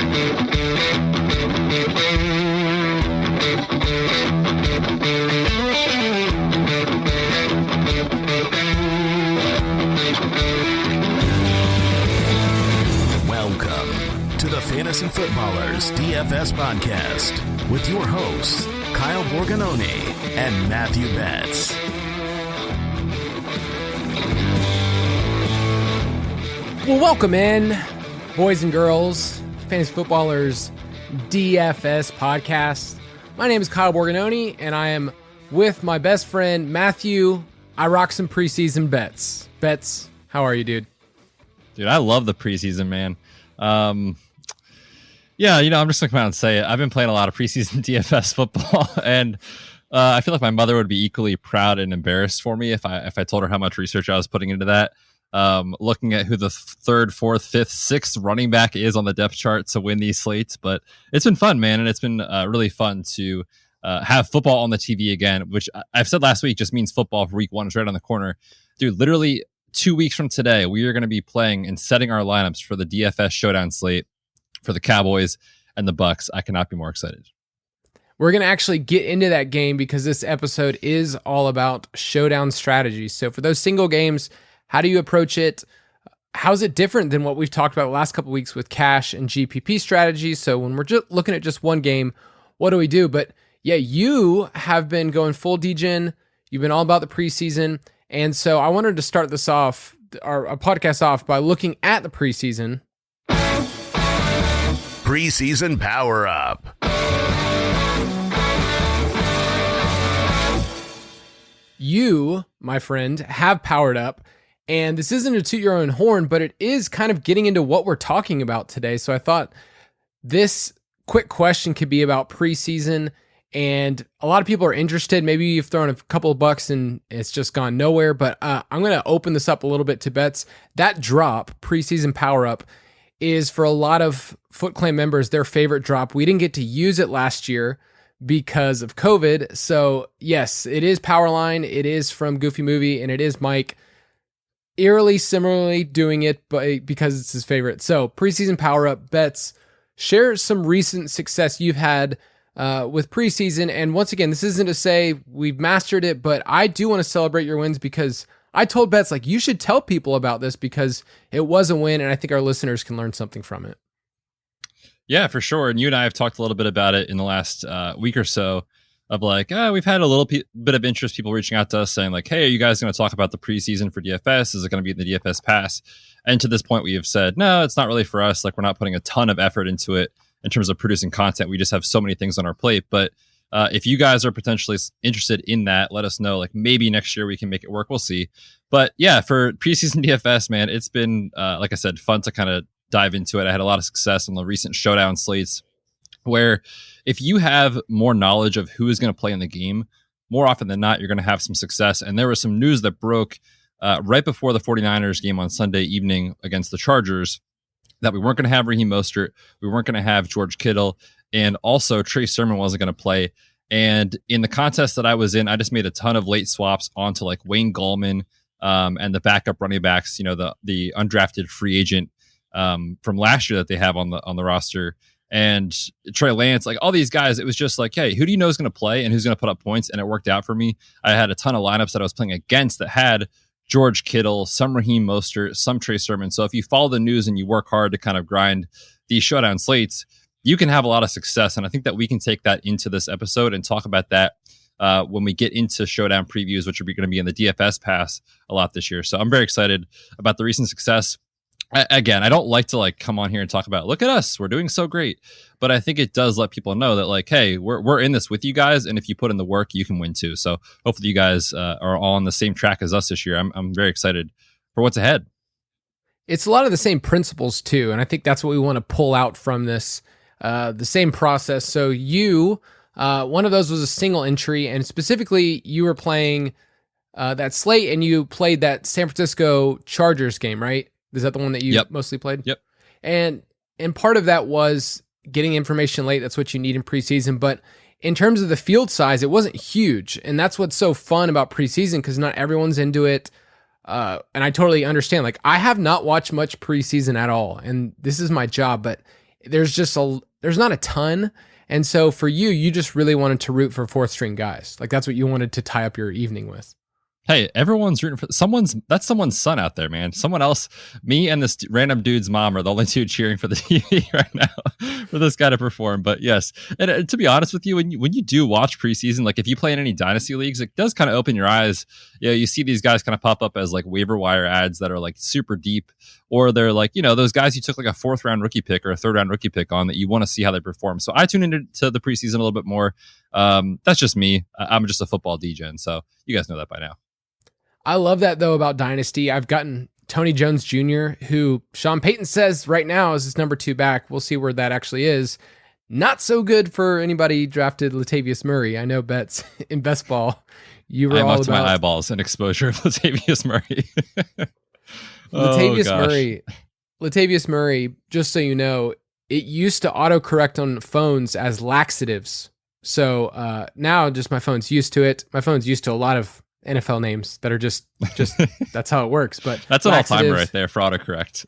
Welcome to the Fantasy Footballers DFS Podcast with your hosts, Kyle Borganoni and Matthew Betz. Well, welcome in, boys and girls, Fantasy Footballers DFS Podcast. My name is Kyle Borganoni, and I am with my best friend, Matthew. I rock some preseason bets. Betz, how are you, dude? Dude, I love the preseason, man. Yeah, I'm just gonna come out and say it. I've been playing a lot of preseason DFS football, and I feel like my mother would be equally proud and embarrassed for me if I told her how much research I was putting into that. Looking at who the third, fourth, fifth, sixth running back is on the depth chart to win these slates, but it's been fun, man, and it's been really fun to have football on the TV again, which I've said last week just means football for week one is right on the corner. Dude, literally 2 weeks from today, we are going to be playing and setting our lineups for the DFS Showdown slate for the Cowboys and the Bucs. I cannot be more excited. We're going to actually get into that game because this episode is all about showdown strategies. So for those single games, how do you approach it? How's it different than what we've talked about the last couple of weeks with cash and GPP strategies? So when we're just looking at just one game, what do we do? But yeah, you have been going full degen. You've been all about the preseason. And so I wanted to start this off, our podcast off, by looking at the preseason. Preseason Power Up. You, my friend, have powered up. And this isn't to toot your own horn, but it is kind of getting into what we're talking about today. So I thought this quick question could be about preseason. And a lot of people are interested. Maybe you've thrown a couple of bucks and it's just gone nowhere. But I'm going to open this up a little bit to bets. That drop, preseason power up, is for a lot of Foot Clan members their favorite drop. We didn't get to use it last year because of COVID. So yes, it is Powerline. It is from Goofy Movie, and it is Mike eerily similarly doing it, but because it's his favorite. So preseason power up bets. Share some recent success you've had with preseason. And once again, this isn't to say we've mastered it, but I do want to celebrate your wins because I told Betz, like, you should tell people about this because it was a win, and I think our listeners can learn something from it. Yeah, for sure. And you and I have talked a little bit about it in the last week or so of like, we've had a little bit of interest, people reaching out to us saying like, hey, are you guys going to talk about the preseason for DFS? Is it going to be in the DFS Pass? And to this point, we have said, no, it's not really for us. Like, we're not putting a ton of effort into it in terms of producing content. We just have so many things on our plate. But if you guys are potentially interested in that, let us know. Like, maybe next year we can make it work. We'll see. But yeah, for preseason DFS, man, it's been, like I said, fun to kind of dive into it. I had a lot of success on the recent Showdown slates where if you have more knowledge of who is going to play in the game, more often than not, you're going to have some success. And there was some news that broke right before the 49ers game on Sunday evening against the Chargers that we weren't going to have Raheem Mostert, we weren't going to have George Kittle, and also Trey Sermon wasn't going to play. And in the contest that I was in, I just made a ton of late swaps onto like Wayne Gallman and the backup running backs, the undrafted free agent from last year that they have on the roster, and Trey Lance, like all these guys. It was just like, hey, who do you know is going to play and who's going to put up points? And it worked out for me. I had a ton of lineups that I was playing against that had George Kittle, some Raheem Mostert, some Trey Sermon. So if you follow the news and you work hard to kind of grind these showdown slates, you can have a lot of success. And I think that we can take that into this episode and talk about that when we get into showdown previews, which are going to be in the DFS Pass a lot this year. So I'm very excited about the recent success. Again, I don't like to like come on here and talk about, look at us, we're doing so great. But I think it does let people know that like, hey, we're in this with you guys. And if you put in the work, you can win too. So hopefully you guys are all on the same track as us this year. I'm very excited for what's ahead. It's a lot of the same principles too. And I think that's what we want to pull out from this, the same process. So you, one of those was a single entry, and specifically you were playing that slate and you played that San Francisco Chargers game, right? Is that the one that you mostly played? Yep. And part of that was getting information late. That's what you need in preseason. But in terms of the field size, it wasn't huge. And that's what's so fun about preseason, because not everyone's into it. And I totally understand. Like, I have not watched much preseason at all, and this is my job, but there's not a ton. And so for you just really wanted to root for fourth string guys. Like that's what you wanted to tie up your evening with. Hey, everyone's rooting for that's someone's son out there, man. Someone else, me and this random dude's mom are the only two cheering for the TV right now for this guy to perform. But yes, and to be honest with you, when you do watch preseason, like if you play in any dynasty leagues, it does kind of open your eyes. Yeah, you see these guys kind of pop up as like waiver wire ads that are like super deep, or they're like, you know, those guys you took like a 4th round rookie pick or a 3rd round rookie pick on that you want to see how they perform. So I tune into the preseason a little bit more. That's just me. I'm just a football degen, so you guys know that by now. I love that, though, about Dynasty. I've gotten Tony Jones Jr., who Sean Payton says right now is his number 2 back. We'll see where that actually is. Not so good for anybody drafted Latavius Murray. I know Betz in best ball. You were I'm all up to about my eyeballs and exposure of Latavius Murray. Latavius Murray, just so you know, it used to autocorrect on phones as laxatives. So now just my phone's used to it. My phone's used to a lot of NFL names that are just that's how it works. But that's an all-timer right there for autocorrect.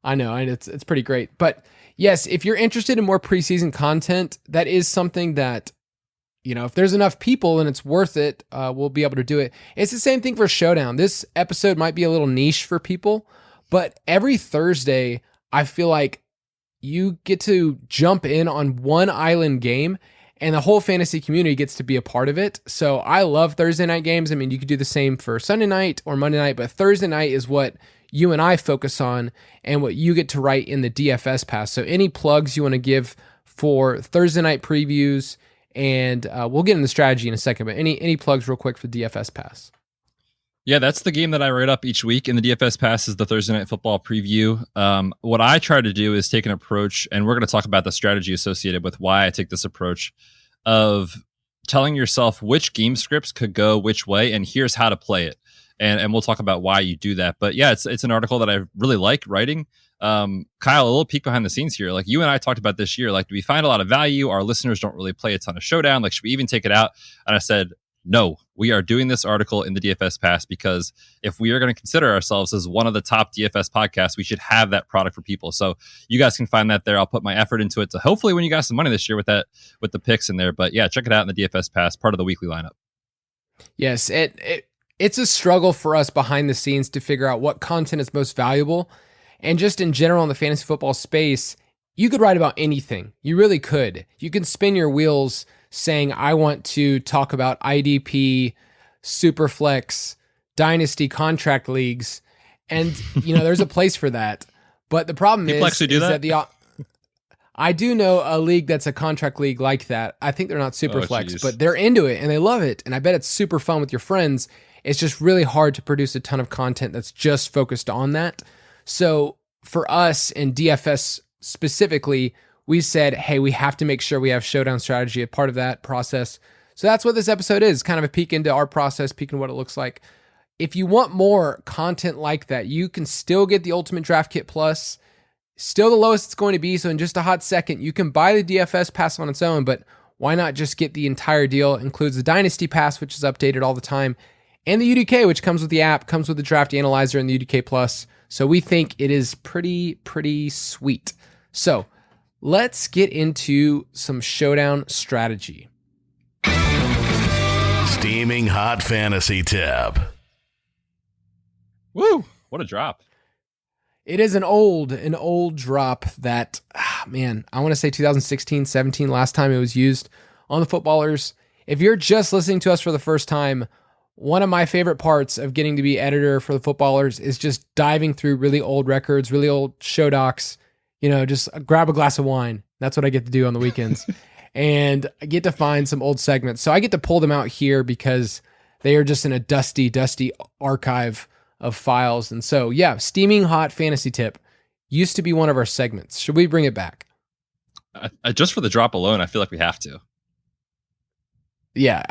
I know, and it's pretty great. But yes, if you're interested in more preseason content, that is something that, you know, if there's enough people and it's worth it, we'll be able to do it. It's the same thing for Showdown. This episode might be a little niche for people, but every Thursday, I feel like you get to jump in on one island game and the whole fantasy community gets to be a part of it. So I love Thursday night games. I mean, you could do the same for Sunday night or Monday night, but Thursday night is what you and I focus on and what you get to write in the DFS Pass. So any plugs you want to give for Thursday night previews, and we'll get into the strategy in a second, but any plugs real quick for DFS Pass? Yeah, that's the game that I write up each week in the DFS Pass is the Thursday Night Football preview. What I try to do is take an approach, and we're going to talk about the strategy associated with why I take this approach of telling yourself which game scripts could go which way, and here's how to play it. And we'll talk about why you do that. But yeah, it's an article that I really like writing. Kyle, a little peek behind the scenes here. Like you and I talked about this year, like, do we find a lot of value? Our listeners don't really play a ton of Showdown. Like, should we even take it out? And I said, no, we are doing this article in the DFS Pass because if we are going to consider ourselves as one of the top DFS podcasts, we should have that product for people. So you guys can find that there. I'll put my effort into it to hopefully win you guys some money this year with the picks in there. But yeah, check it out in the DFS Pass, part of the weekly lineup. Yes, it's a struggle for us behind the scenes to figure out what content is most valuable. And just in general in the fantasy football space, you could write about anything. You really could. You can spin your wheels saying, I want to talk about IDP, Superflex, Dynasty contract leagues. And, you know, there's a place for that. But the problem is that I do know a league that's a contract league like that. I think they're not Superflex, but they're into it and they love it. And I bet it's super fun with your friends. It's just really hard to produce a ton of content that's just focused on that. So for us in DFS specifically, we said, hey, we have to make sure we have Showdown strategy as part of that process. So that's what this episode is, kind of a peek into our process, peek into what it looks like. If you want more content like that, you can still get the Ultimate Draft Kit Plus, still the lowest it's going to be. So in just a hot second, you can buy the DFS Pass on its own, but why not just get the entire deal? It includes the Dynasty Pass, which is updated all the time, and the UDK, which comes with the app, comes with the Draft Analyzer and the UDK Plus. So we think it is pretty sweet. So let's get into some Showdown strategy. Steaming hot fantasy tip. Woo! What a drop. It is an old drop that, man, I want to say 2016, 17, last time it was used on the Footballers. If you're just listening to us for the first time, one of my favorite parts of getting to be editor for the Footballers is just diving through really old records, really old show docs, you know, just grab a glass of wine. That's what I get to do on the weekends. And I get to find some old segments. So I get to pull them out here because they are just in a dusty archive of files. And so, yeah, steaming hot fantasy tip used to be one of our segments. Should we bring it back? Just for the drop alone, I feel like we have to. Yeah,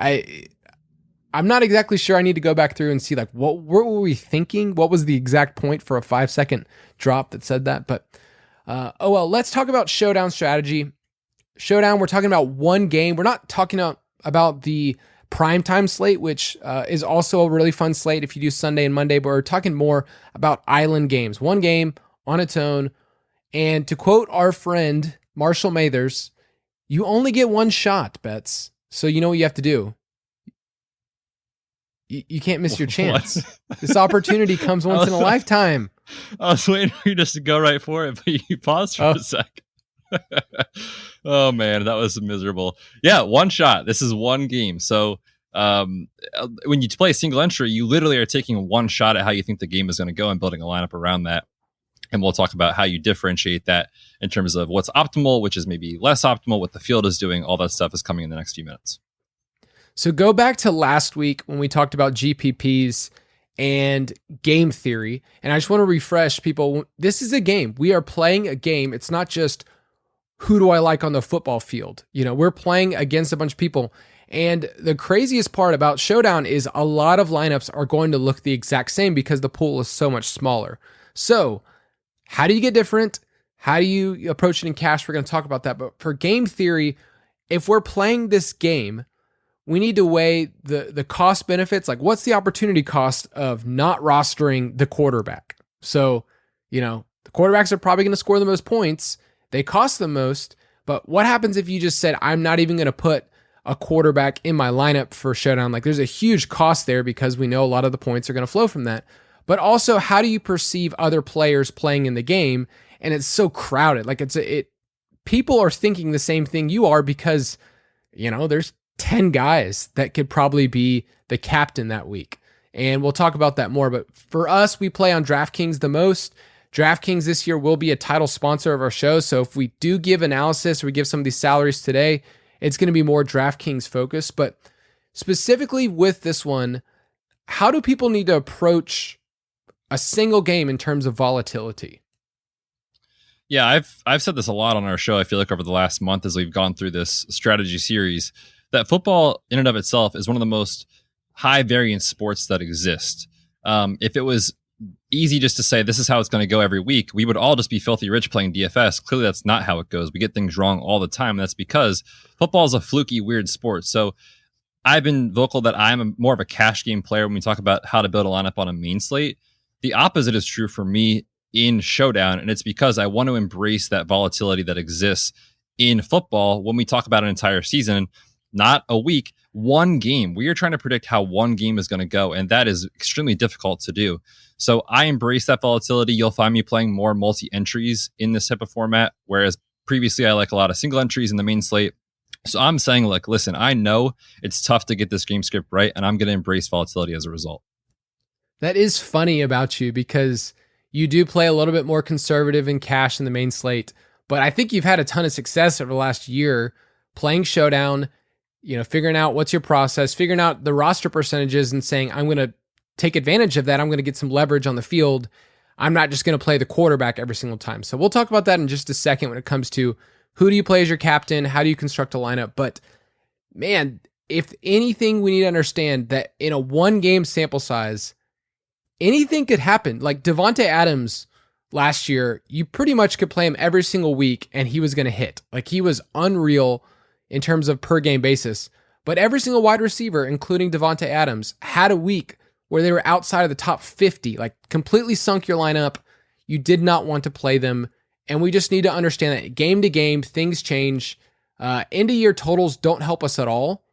I'm not exactly sure. I need to go back through and see, like, what were we thinking? What was the exact point for a 5-second drop that said that? But, oh well, let's talk about Showdown strategy. Showdown, we're talking about one game. We're not talking about the primetime slate, which is also a really fun slate if you do Sunday and Monday, but we're talking more about island games. One game on its own, And to quote our friend Marshall Mathers, you only get one shot, Betz. So you know what you have to do. You can't miss your chance. This opportunity comes once in a lifetime. I was waiting for you just to go right for it, but you paused for a sec. Oh man, that was miserable. Yeah, one shot. This is one game. So when you play a single entry, you literally are taking one shot at how you think the game is going to go and building a lineup around that. And we'll talk about how you differentiate that in terms of what's optimal, which is maybe less optimal, what the field is doing. All that stuff is coming in the next few minutes. So go back to last week when we talked about GPPs and game theory. And I just want to refresh people. This is a game. We are playing a game. It's not just who do I like on the football field. You know, we're playing against a bunch of people. And the craziest part about Showdown is a lot of lineups are going to look the exact same because the pool is so much smaller. So how do you get different? How do you approach it in cash? We're going to talk about that. But for game theory, if we're playing this game, we need to weigh the cost benefits. Like, what's the opportunity cost of not rostering the quarterback? So, you know, the quarterbacks are probably going to score the most points. They cost the most. But what happens if you just said, I'm not even going to put a quarterback in my lineup for Showdown? Like, there's a huge cost there because we know a lot of the points are going to flow from that. But also, how do you perceive other players playing in the game? And it's so crowded. Like, people are thinking the same thing you are because, you know, there's 10 guys that could probably be the captain that week. And we'll talk about that more. But for us, we play on DraftKings the most. DraftKings this year will be a title sponsor of our show. So if we do give analysis or we give some of these salaries today, it's going to be more DraftKings focused. But specifically with this one, how do people need to approach a single game in terms of volatility? Yeah, I've said this a lot on our show, I feel like over the last month as we've gone through this strategy series, that football in and of itself is one of the most high variance sports that exist. If it was easy just to say this is how it's going to go every week, we would all just be filthy rich playing DFS. Clearly, that's not how it goes. We get things wrong all the time. That's because football is a fluky, weird sport. So I've been vocal that I'm more of a cash game player when we talk about how to build a lineup on a main slate. The opposite is true for me in Showdown, and it's because I want to embrace that volatility that exists in football when we talk about an entire season. Not a week, one game. We are trying to predict how one game is going to go, and that is extremely difficult to do. So I embrace that volatility. You'll find me playing more multi-entries in this type of format, whereas previously I like a lot of single entries in the main slate. So I'm saying, like, listen, I know it's tough to get this game script right, and I'm going to embrace volatility as a result. That is funny about you because you do play a little bit more conservative in cash in the main slate, but I think you've had a ton of success over the last year playing Showdown, you know, figuring out what's your process, figuring out the roster percentages and saying, I'm going to take advantage of that. I'm going to get some leverage on the field. I'm not just going to play the quarterback every single time. So we'll talk about that in just a second when it comes to who do you play as your captain? How do you construct a lineup? But man, if anything, we need to understand that in a one game sample size, anything could happen. Like Davante Adams last year, you pretty much could play him every single week and he was going to hit. Like he was unreal in terms of per game basis. But every single wide receiver, including Davante Adams, had a week where they were outside of the top 50, like completely sunk your lineup. You did not want to play them. And we just need to understand that game to game, things change. End of year totals don't help us at all.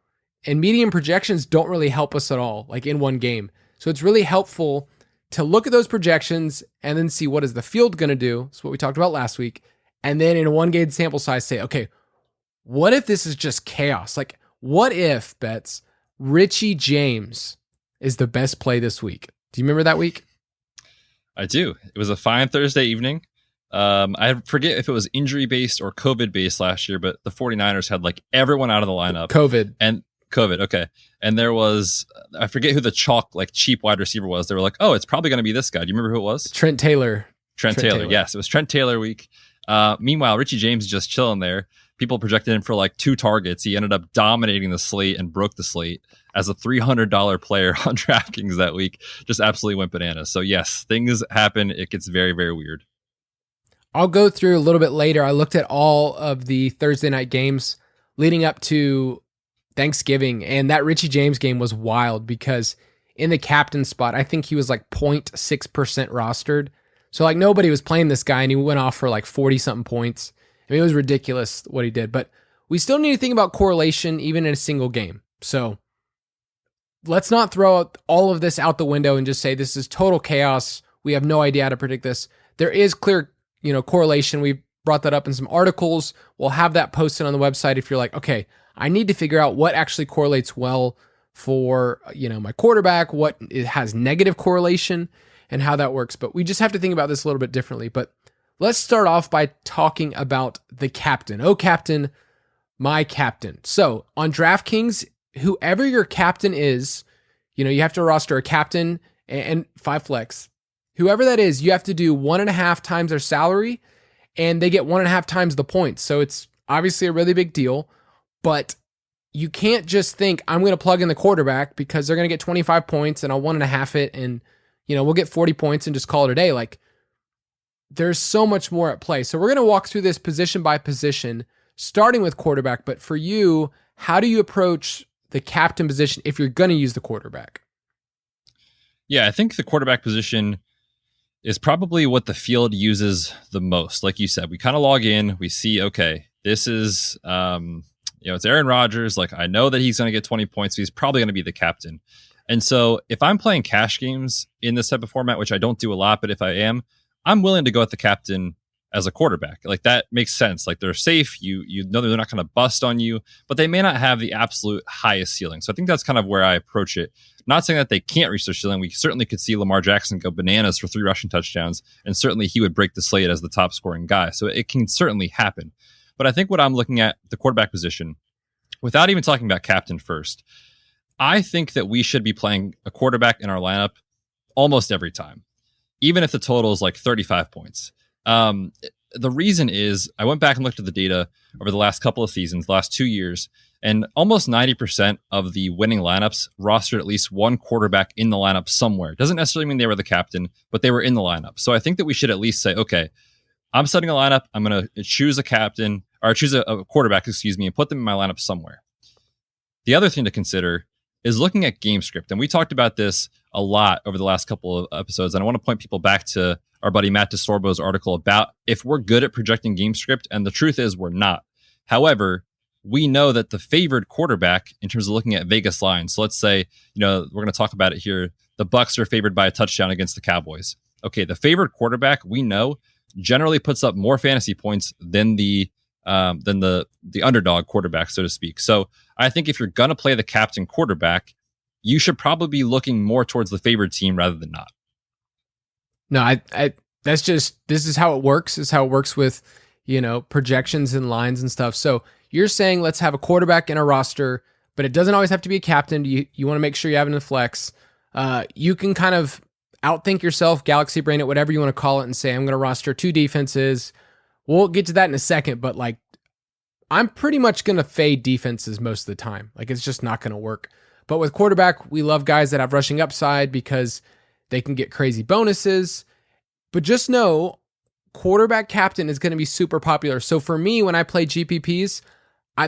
And median projections don't really help us at all, like in one game. So it's really helpful to look at those projections and then see what is the field going to do. That's what we talked about last week. And then in a one game sample size, say, okay, what if this is just chaos? Like, what if, Betz, Richie James is the best play this week? Do you remember that week? I do. It was a fine Thursday evening. I forget if it was injury-based or COVID-based last year, but the 49ers had like everyone out of the lineup. COVID, okay. And there was, I forget who the chalk, like cheap wide receiver was. They were like, oh, it's probably going to be this guy. Do you remember who it was? Trent Taylor. Trent Taylor. Yes, it was Trent Taylor week. Meanwhile, Richie James is just chilling there. People projected him for like 2 targets. He ended up dominating the slate and broke the slate as a $300 player on DraftKings that week. Just absolutely went bananas. So yes, things happen. It gets very, very weird. I'll go through a little bit later. I looked at all of the Thursday night games leading up to Thanksgiving, and that Richie James game was wild because in the captain spot, I think he was like 0.6% rostered. So like nobody was playing this guy and he went off for like 40 something points. I mean, it was ridiculous what he did, but we still need to think about correlation even in a single game. So let's not throw all of this out the window and just say this is total chaos. We have no idea how to predict this. There is clear, correlation. We brought that up in some articles. We'll have that posted on the website if you're like, okay, I need to figure out what actually correlates well for, my quarterback, what it has negative correlation and how that works. But we just have to think about this a little bit differently. But let's start off by talking about the captain. Oh, captain, my captain. So on DraftKings, whoever your captain is, you have to roster a captain and 5 flex. Whoever that is, you have to do 1.5 times their salary and they get 1.5 times the points. So it's obviously a really big deal, but you can't just think I'm going to plug in the quarterback because they're going to get 25 points and I'll 1.5 it and, we'll get 40 points and just call it a day. Like there's so much more at play. So we're going to walk through this position by position, starting with quarterback. But for you, how do you approach the captain position if you're going to use the quarterback? Yeah, I think the quarterback position is probably what the field uses the most. Like you said, we kind of log in, we see, okay, this is, it's Aaron Rodgers. Like I know that he's going to get 20 points. So he's probably going to be the captain. And so if I'm playing cash games in this type of format, which I don't do a lot, but if I am, I'm willing to go with the captain as a quarterback. Like that makes sense. Like they're safe. You know they're not going to bust on you, but they may not have the absolute highest ceiling. So I think that's kind of where I approach it. Not saying that they can't reach their ceiling. We certainly could see Lamar Jackson go bananas for 3 rushing touchdowns, and certainly he would break the slate as the top scoring guy. So it can certainly happen. But I think what I'm looking at the quarterback position, without even talking about captain first, I think that we should be playing a quarterback in our lineup almost every time, even if the total is like 35 points. The reason is I went back and looked at the data over the last couple of seasons, the last 2 years, and almost 90% of the winning lineups rostered at least one quarterback in the lineup somewhere. Doesn't necessarily mean they were the captain, but they were in the lineup. So I think that we should at least say, okay, I'm setting a lineup. I'm going to choose a captain or choose a quarterback, and put them in my lineup somewhere. The other thing to consider is looking at game script. And we talked about this a lot over the last couple of episodes. And I want to point people back to our buddy Matt DeSorbo's article about if we're good at projecting game script. And the truth is we're not. However, we know that the favored quarterback in terms of looking at Vegas lines. So let's say, we're going to talk about it here. The Bucs are favored by a touchdown against the Cowboys. Okay. The favored quarterback we know generally puts up more fantasy points than the underdog quarterback, so to speak. So I think if you're going to play the captain quarterback, you should probably be looking more towards the favored team rather than not. No, this is how it works. This is how it works with, projections and lines and stuff. So you're saying let's have a quarterback in a roster, but it doesn't always have to be a captain. You want to make sure you have it in the flex. You can kind of outthink yourself, galaxy brain it, whatever you want to call it, and say, I'm going to roster 2 defenses. We'll get to that in a second, but like, I'm pretty much going to fade defenses most of the time. Like it's just not going to work. But with quarterback, we love guys that have rushing upside because they can get crazy bonuses. But just know, quarterback captain is going to be super popular. So for me, when I play GPPs,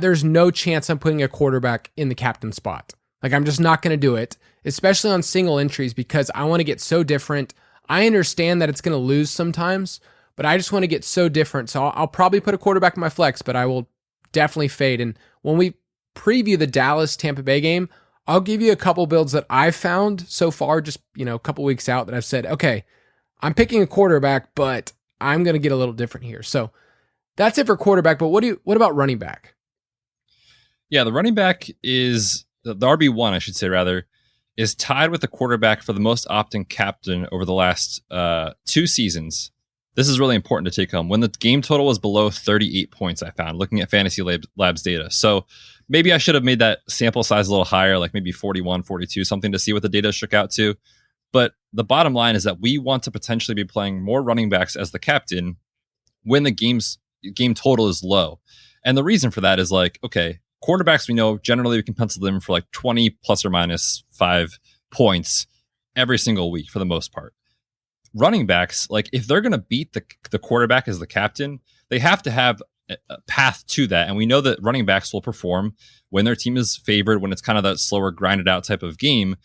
there's no chance I'm putting a quarterback in the captain spot. Like I'm just not going to do it, especially on single entries because I want to get so different. I understand that it's going to lose sometimes, but I just want to get so different. So I'll probably put a quarterback in my flex, but I will definitely fade. And when we preview the Dallas Tampa Bay game, I'll give you a couple builds that I've found so far, just, a couple weeks out that I've said, okay, I'm picking a quarterback, but I'm going to get a little different here. So that's it for quarterback. But what about running back? Yeah, the running back is the RB1, I should say rather, is tied with the quarterback for the most opt-in captain over the last 2 seasons. This is really important to take home. When the game total was below 38 points, I found, looking at Fantasy Labs data. So maybe I should have made that sample size a little higher, like maybe 41, 42, something to see what the data shook out to. But the bottom line is that we want to potentially be playing more running backs as the captain when the game total is low. And the reason for that is like, okay, quarterbacks, we know generally we can pencil them for like 20 plus or minus 5 points every single week for the most part. Running backs, like if they're going to beat the quarterback as the captain, they have to have a path to that. And we know that running backs will perform when their team is favored, when it's kind of that slower grinded out type of game.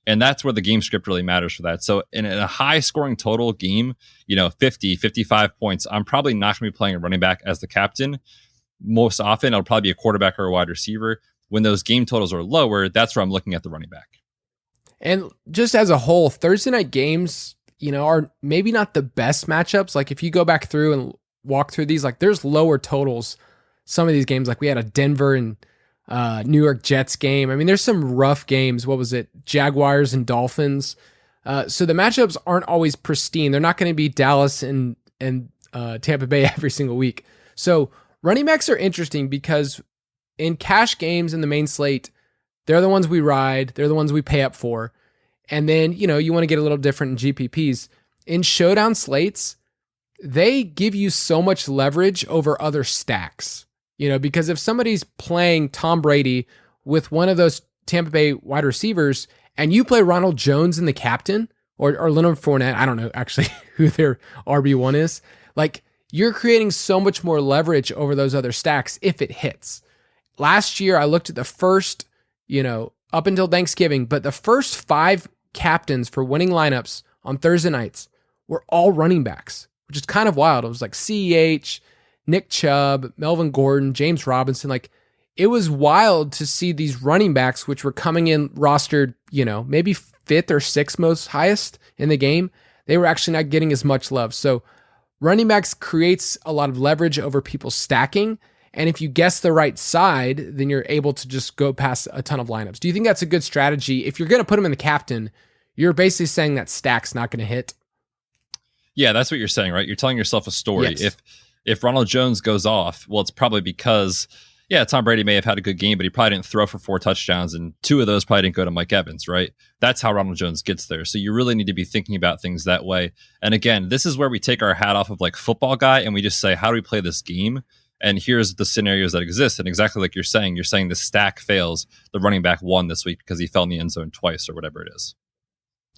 And that's where the game script really matters for that. So in a high scoring total game, 50, 55 points, I'm probably not going to be playing a running back as the captain. Most often, it'll probably be a quarterback or a wide receiver. When those game totals are lower, that's where I'm looking at the running back. And just as a whole, Thursday night games, are maybe not the best matchups. Like if you go back through and walk through these, like there's lower totals. Some of these games, like we had a Denver and New York Jets game. I mean, there's some rough games. What was it? Jaguars and Dolphins. So the matchups aren't always pristine. They're not going to be Dallas and Tampa Bay every single week. So running backs are interesting because in cash games in the main slate, they're the ones we ride. They're the ones we pay up for. And then, you want to get a little different in GPPs. In showdown slates, they give you so much leverage over other stacks. Because if somebody's playing Tom Brady with one of those Tampa Bay wide receivers and you play Ronald Jones in the captain or Leonard Fournette, I don't know actually who their RB1 is, like you're creating so much more leverage over those other stacks if it hits. Last year, I looked at the first, up until Thanksgiving, but the first 5 captains for winning lineups on Thursday nights were all running backs, which is kind of wild. It was like CEH, Nick Chubb, Melvin Gordon, James Robinson. Like it was wild to see these running backs, which were coming in rostered, maybe 5th or 6th most highest in the game. They were actually not getting as much love. So running backs creates a lot of leverage over people stacking. And if you guess the right side, then you're able to just go past a ton of lineups. Do you think that's a good strategy? If you're going to put him in the captain, you're basically saying that stack's not going to hit. Yeah, that's what you're saying, right? You're telling yourself a story. Yes. If Ronald Jones goes off, well, it's probably because, Tom Brady may have had a good game, but he probably didn't throw for 4 touchdowns, and 2 of those probably didn't go to Mike Evans, right? That's how Ronald Jones gets there. So you really need to be thinking about things that way. And again, this is where we take our hat off of like football guy and we just say, how do we play this game? And here's the scenarios that exist. And exactly like you're saying the stack fails. The running back won this week because he fell in the end zone twice or whatever it is.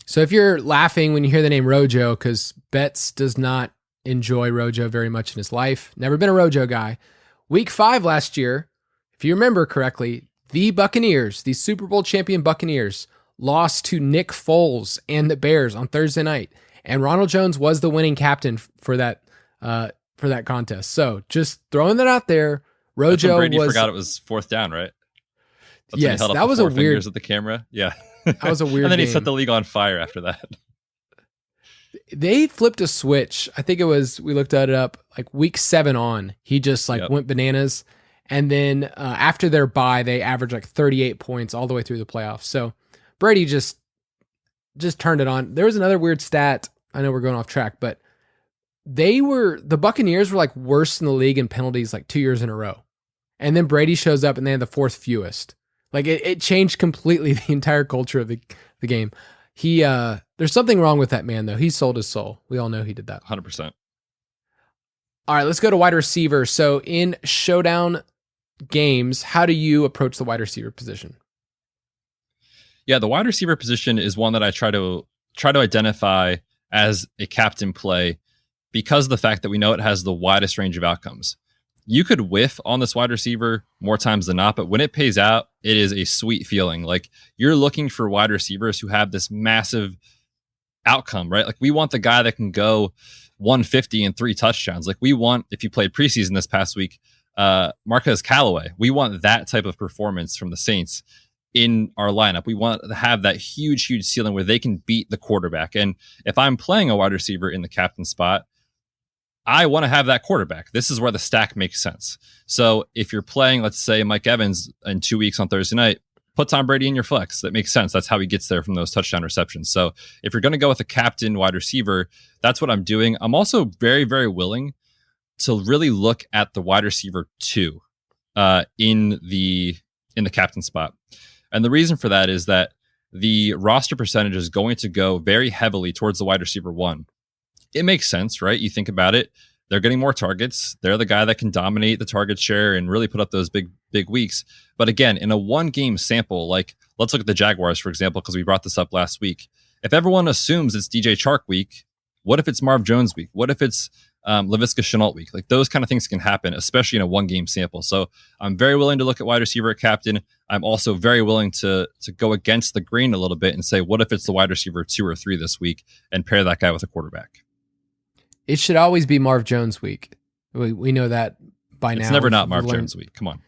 So if you're laughing when you hear the name Rojo, because Betz does not enjoy Rojo very much in his life, never been a Rojo guy. Week 5 last year, if you remember correctly, the Buccaneers, the Super Bowl champion Buccaneers, lost to Nick Foles and the Bears on Thursday night. And Ronald Jones was the winning captain for that contest. So just throwing that out there, Rojo Brady forgot it was 4th down, right? That's yes, that was a weird at the camera. Yeah, that was a weird. And then game. he set the league on fire after that. They flipped a switch. I think it was, we looked at it up, like week 7 on, he just went bananas. And then after their bye, they averaged like 38 points all the way through the playoffs. So Brady just turned it on. There was another weird stat. I know we're going off track, but the Buccaneers were like worst in the league in penalties like 2 years in a row. And then Brady shows up and they had the 4th fewest. Like it changed completely the entire culture of the game. There's something wrong with that man though. He sold his soul. We all know he did that. 100%. All right, let's go to wide receiver. So in showdown games, how do you approach the wide receiver position? Yeah, the wide receiver position is one that I try to identify as a captain play because of the fact that we know it has the widest range of outcomes. You could whiff on this wide receiver more times than not, but when it pays out, it is a sweet feeling. Like you're looking for wide receivers who have this massive outcome, right? Like we want the guy that can go 150 and 3 touchdowns. Like we want, if you played preseason this past week, Marquez Callaway, we want that type of performance from the Saints in our lineup. We want to have that huge ceiling where they can beat the quarterback. And if I'm playing a wide receiver in the captain spot, I want to have that quarterback. This is where the stack makes sense. So if you're playing, let's say Mike Evans in 2 weeks on Thursday night, put Tom Brady in your flex. That makes sense. That's how he gets there from those touchdown receptions. So if you're going to go with a captain wide receiver, that's what I'm doing. I'm also very, very willing to really look at the wide receiver 2 in the captain spot. And the reason for that is that the roster percentage is going to go very heavily towards the wide receiver 1. It makes sense, right? You think about it. They're getting more targets. They're the guy that can dominate the target share and really put up those big weeks. But again, in a 1-game sample, like let's look at the Jaguars, for example, because we brought this up last week. If everyone assumes it's DJ Chark week, what if it's Marv Jones week? What if it's Laviska Shenault week? Like those kind of things can happen, especially in a 1-game sample. So I'm very willing to look at wide receiver at captain. I'm also very willing to go against the grain a little bit and say, what if it's the wide receiver 2 or 3 this week and pair that guy with a quarterback? It should always be Marv Jones week. We know that by now. It's never not Marv Jones week. Come on.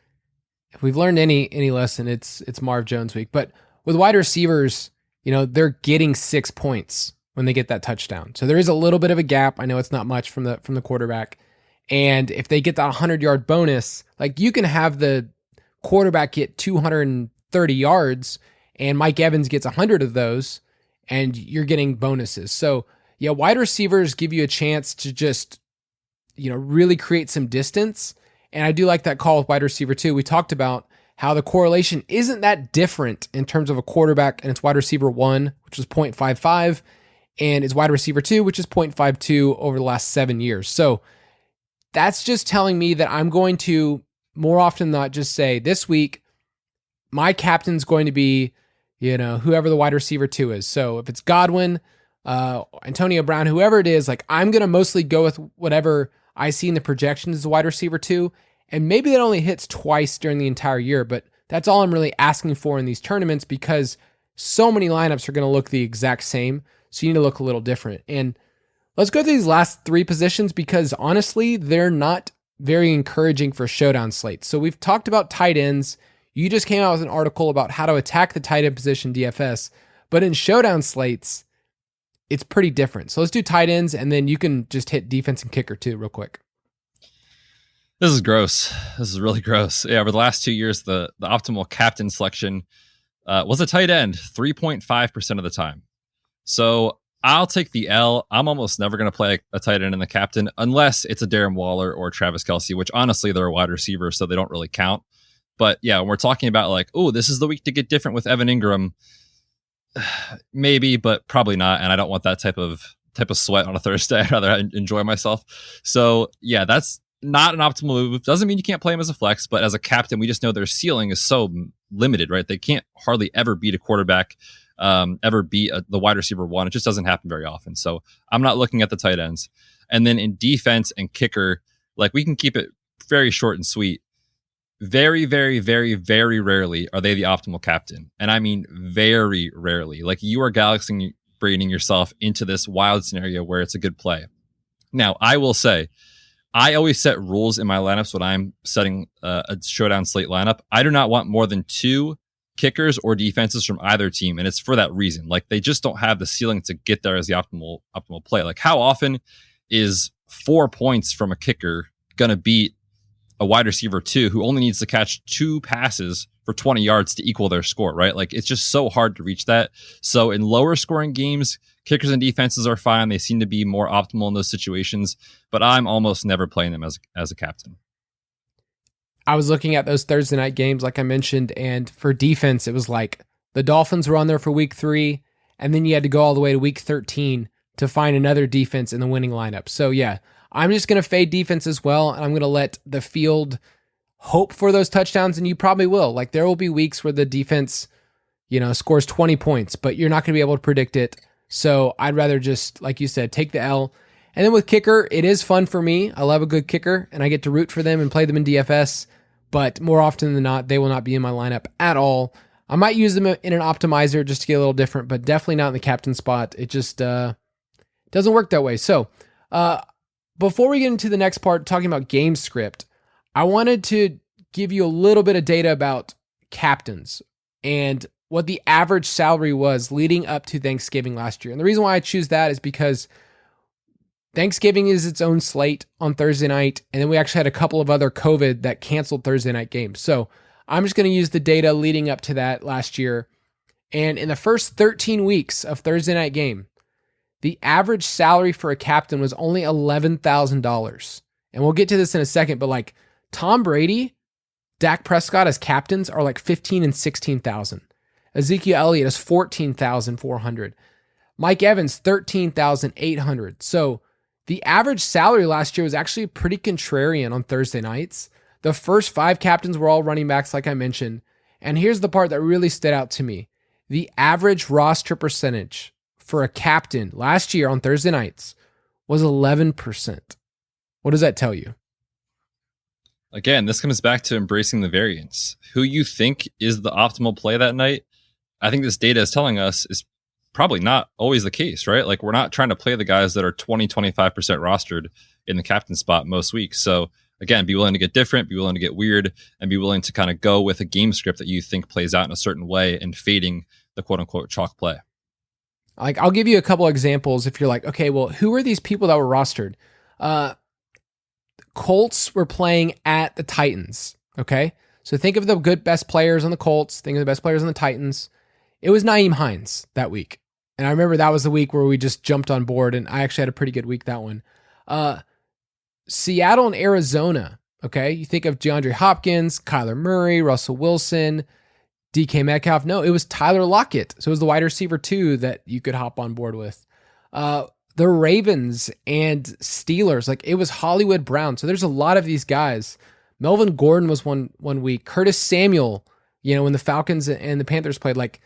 If we've learned any lesson, it's Marv Jones week. But with wide receivers, they're getting 6 points when they get that touchdown. So there is a little bit of a gap. I know it's not much from the quarterback. And if they get that 100-yard bonus, like you can have the quarterback get 230 yards and Mike Evans gets 100 of those and you're getting bonuses. So yeah, wide receivers give you a chance to just, really create some distance. And I do like that call with wide receiver too. We talked about how the correlation isn't that different in terms of a quarterback and it's wide receiver 1, which is 0.55, and it's wide receiver 2, which is 0.52 over the last 7 years. So that's just telling me that I'm going to more often than not just say this week, my captain's going to be, whoever the wide receiver 2 is. So if it's Godwin, Antonio Brown, whoever it is, like I'm going to mostly go with whatever I see in the projections as a wide receiver 2. And maybe that only hits twice during the entire year, but that's all I'm really asking for in these tournaments because so many lineups are going to look the exact same. So you need to look a little different. And let's go through these last 3 positions because honestly, they're not very encouraging for showdown slates. So we've talked about tight ends. You just came out with an article about how to attack the tight end position DFS, but in showdown slates, it's pretty different. So let's do tight ends and then you can just hit defense and kicker too real quick. This is gross. This is really gross. Yeah, over the last 2 years, the optimal captain selection was a tight end 3.5% of the time. So I'll take the L. I'm almost never going to play a tight end in the captain unless it's a Darren Waller or Travis Kelce, which honestly, they're a wide receiver, so they don't really count. But yeah, when we're talking about like, oh, this is the week to get different with Evan Ingram, maybe, but probably not. And I don't want that type of sweat on a Thursday. I'd rather enjoy myself. So yeah, that's not an optimal move. Doesn't mean you can't play him as a flex, but as a captain, we just know their ceiling is so limited, right? They can't hardly ever beat a quarterback. Ever beat the wide receiver 1. It just doesn't happen very often. So I'm not looking at the tight ends. And then in defense and kicker, like we can keep it very short and sweet. Very, very, very, very rarely are they the optimal captain. And I mean, very rarely. Like you are galaxy braining yourself into this wild scenario where it's a good play. Now, I will say, I always set rules in my lineups when I'm setting a showdown slate lineup. I do not want more than 2 kickers or defenses from either team, and it's for that reason. Like they just don't have the ceiling to get there as the optimal play. Like how often is 4 points from a kicker gonna beat a wide receiver 2 who only needs to catch 2 passes for 20 yards to equal their score, right? Like it's just so hard to reach that. So in lower scoring games, kickers and defenses are fine. They seem to be more optimal in those situations, but I'm almost never playing them as a captain. I was looking at those Thursday night games, like I mentioned, and for defense, it was like the Dolphins were on there for week 3, and then you had to go all the way to week 13 to find another defense in the winning lineup. So yeah, I'm just going to fade defense as well, and I'm going to let the field hope for those touchdowns, and you probably will. Like there will be weeks where the defense, scores 20 points, but you're not going to be able to predict it. So I'd rather just, like you said, take the L. And then with kicker, it is fun for me. I love a good kicker, and I get to root for them and play them in DFS. But more often than not, they will not be in my lineup at all. I might use them in an optimizer just to get a little different, but definitely not in the captain spot. It just doesn't work that way. So before we get into the next part, talking about game script, I wanted to give you a little bit of data about captains and what the average salary was leading up to Thanksgiving last year. And the reason why I choose that is because Thanksgiving is its own slate on Thursday night, and then we actually had a couple of other COVID that canceled Thursday night games. So I'm just going to use the data leading up to that last year. And in the first 13 weeks of Thursday night game, the average salary for a captain was only $11,000. And we'll get to this in a second, but like Tom Brady, Dak Prescott as captains are like 15 and 16,000. Ezekiel Elliott is 14,400. Mike Evans, 13,800. So the average salary last year was actually pretty contrarian on Thursday nights. The first 5 captains were all running backs, like I mentioned. And here's the part that really stood out to me. The average roster percentage for a captain last year on Thursday nights was 11%. What does that tell you? Again, this comes back to embracing the variance. Who you think is the optimal play that night, I think this data is telling us is probably not always the case, right? Like we're not trying to play the guys that are 20-25% rostered in the captain spot most weeks. So again, be willing to get different, be willing to get weird, and be willing to kind of go with a game script that you think plays out in a certain way and fading the quote unquote chalk play. Like I'll give you a couple examples if you're like, okay, well, who are these people that were rostered? Colts were playing at the Titans. Okay. So think of the best players on the Colts, think of the best players on the Titans. It was Nyheim Hines that week. And I remember that was the week where we just jumped on board, and I actually had a pretty good week that one. Seattle and Arizona. Okay. You think of DeAndre Hopkins, Kyler Murray, Russell Wilson, DK Metcalf. No, it was Tyler Lockett. So it was the wide receiver 2 that you could hop on board with. The Ravens and Steelers, like it was Hollywood Brown. So there's a lot of these guys. Melvin Gordon was one week. Curtis Samuel, when the Falcons and the Panthers played, like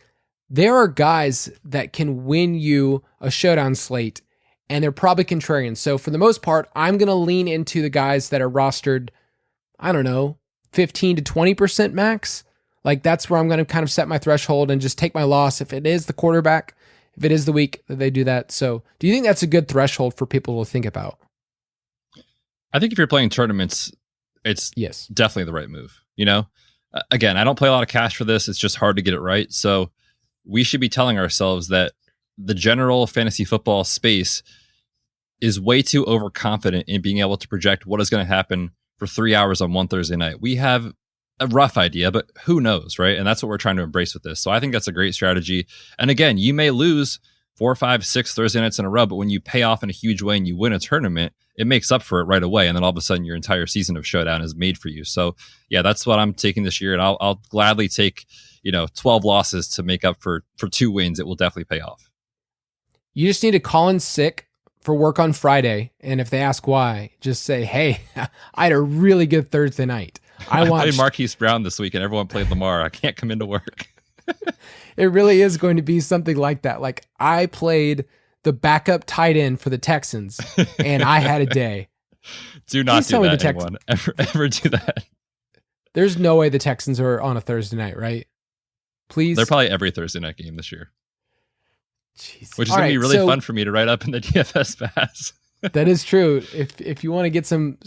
there are guys that can win you a showdown slate, and they're probably contrarian. So for the most part, I'm going to lean into the guys that are rostered, I don't know, 15 to 20% max. Like that's where I'm going to kind of set my threshold and just take my loss if it is the quarterback, if it is the week that they do that. So do you think that's a good threshold for people to think about? I think if you're playing tournaments, it's definitely the right move. Again, I don't play a lot of cash for this. It's just hard to get it right. So we should be telling ourselves that the general fantasy football space is way too overconfident in being able to project what is going to happen for 3 hours on one Thursday night. We have a rough idea, but who knows, right? And that's what we're trying to embrace with this. So I think that's a great strategy. And again, you may lose 4, 5, 6 Thursday nights in a row, but when you pay off in a huge way and you win a tournament, it makes up for it right away. And then all of a sudden your entire season of Showdown is made for you. So yeah, that's what I'm taking this year. And I'll gladly take, 12 losses to make up for 2 wins. It will definitely pay off. You just need to call in sick for work on Friday. And if they ask why, just say, hey, I had a really good Thursday night. I played Marquise Brown this week and everyone played Lamar. I can't come into work. It really is going to be something like that. Like I played the backup tight end for the Texans and I had a day. Do not do that, anyone. Ever do that. There's no way the Texans are on a Thursday night, right? Please. They're probably every Thursday night game this year. Jeez. Which is going to be really fun for me to write up in the DFS Pass. That is true. If you want to get some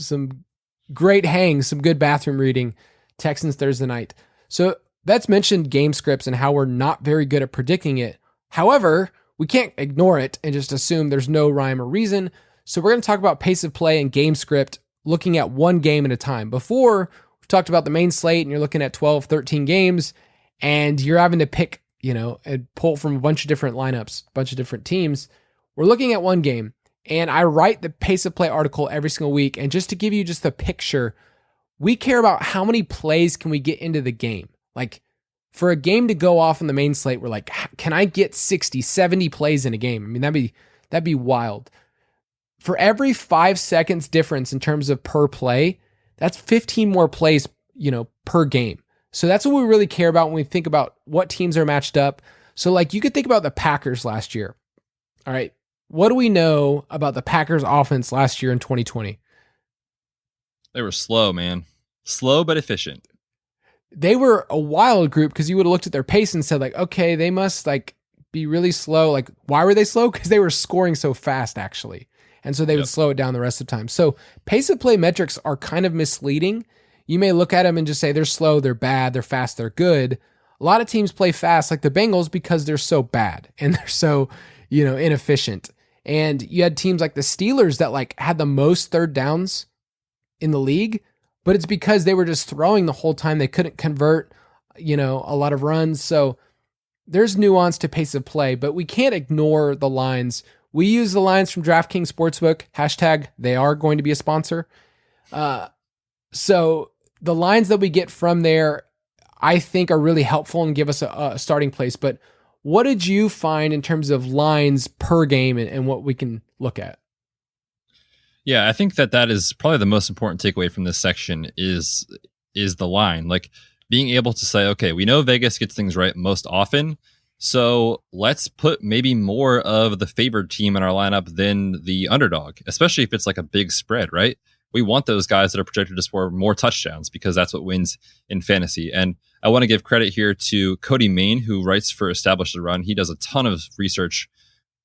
great hangs, some good bathroom reading, Texans Thursday night. So that's mentioned game scripts and how we're not very good at predicting it. However, we can't ignore it and just assume there's no rhyme or reason. So we're going to talk about pace of play and game script, looking at one game at a time. Before, we've talked about the main slate and you're looking at 12, 13 games and you're having to pick, and pull from a bunch of different lineups, a bunch of different teams. We're looking at one game. And I write the pace of play article every single week. And just to give you just a picture, we care about how many plays can we get into the game. Like for a game to go off on the main slate, we're like, can I get 60, 70 plays in a game? I mean, that'd be wild. For every 5 seconds difference in terms of per play, that's 15 more plays, per game. So that's what we really care about when we think about what teams are matched up. So like you could think about the Packers last year. All right. What do we know about the Packers offense last year in 2020? They were slow, man. Slow but efficient. They were a wild group because you would have looked at their pace and said like, okay, they must like be really slow. Like, why were they slow? Because they were scoring so fast, actually. And so they would slow it down the rest of the time. So pace of play metrics are kind of misleading. You may look at them and just say they're slow, they're bad, they're fast, they're good. A lot of teams play fast like the Bengals because they're so bad and they're so, inefficient. And you had teams like the Steelers that like had the most third downs in the league, but it's because they were just throwing the whole time. They couldn't convert, a lot of runs. So there's nuance to pace of play, but we can't ignore the lines. We use the lines from DraftKings Sportsbook, hashtag they are going to be a sponsor. So the lines that we get from there, I think are really helpful and give us a starting place. But what did you find in terms of lines per game and what we can look at? Yeah, I think that is probably the most important takeaway from this section is the line. Like being able to say, okay, we know Vegas gets things right most often, so let's put maybe more of the favored team in our lineup than the underdog, especially if it's like a big spread, right? we want those guys that are projected to score more touchdowns because that's what wins in fantasy. And I want to give credit here to Cody Main, who writes for Establish the Run. He does a ton of research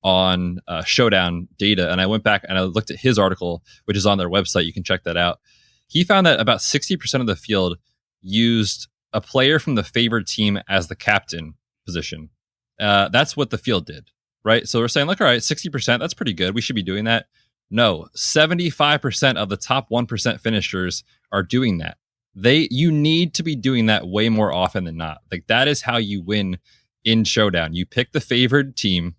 on Showdown data. And I went back and I looked at his article, which is on their website. You can check that out. He found that about 60% of the field used a player from the favored team as the captain position. That's what the field did, right? So we're saying, like, all right, 60%, that's pretty good. We should be doing that. No, 75% of the top 1% finishers are doing that. You need to be doing that way more often than not. Like, that is how you win in Showdown. You pick the favored team,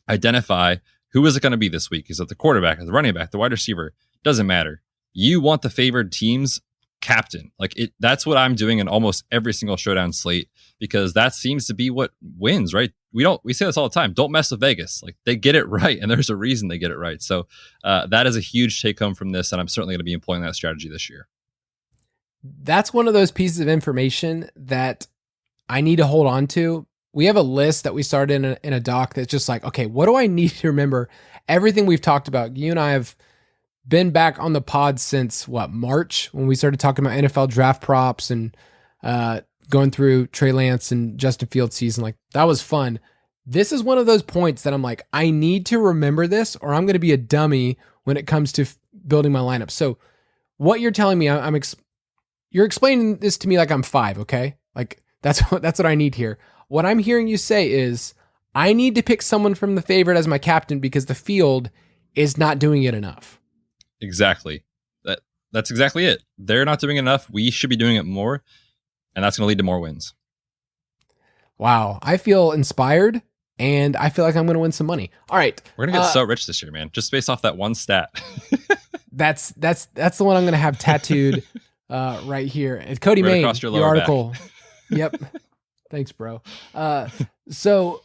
identify who is it going to be this week. Is it the quarterback, the running back, the wide receiver? Doesn't matter. You want the favored team's captain. That's what I'm doing in almost every single Showdown slate, because that seems to be what wins, right? We say this all the time. Don't mess with Vegas. Like, they get it right, and there's a reason they get it right. So that is a huge take home from this, and I'm certainly going to be employing that strategy this year. That's one of those pieces of information that I need to hold on to. We have a list that we started in a doc that's just like, okay, what do I need to remember? Everything we've talked about. You and I have been back on the pod since March, when we started talking about NFL draft props and going through Trey Lance and Justin Fields season. Like, that was fun. This is one of those points that I'm like, I need to remember this, or I'm going to be a dummy when it comes to building my lineup. So what you're telling me, you're explaining this to me like I'm 5. Okay. Like, that's what I need here. What I'm hearing you say is I need to pick someone from the favorite as my captain because the field is not doing it enough. Exactly. That's exactly it. They're not doing enough. We should be doing it more, and that's going to lead to more wins. Wow. I feel inspired, and I feel like I'm going to win some money. All right. We're going to get so rich this year, man, just based off that one stat. That's the one I'm going to have tattooed right here. And Cody Main, your article. Yep. Thanks, bro. So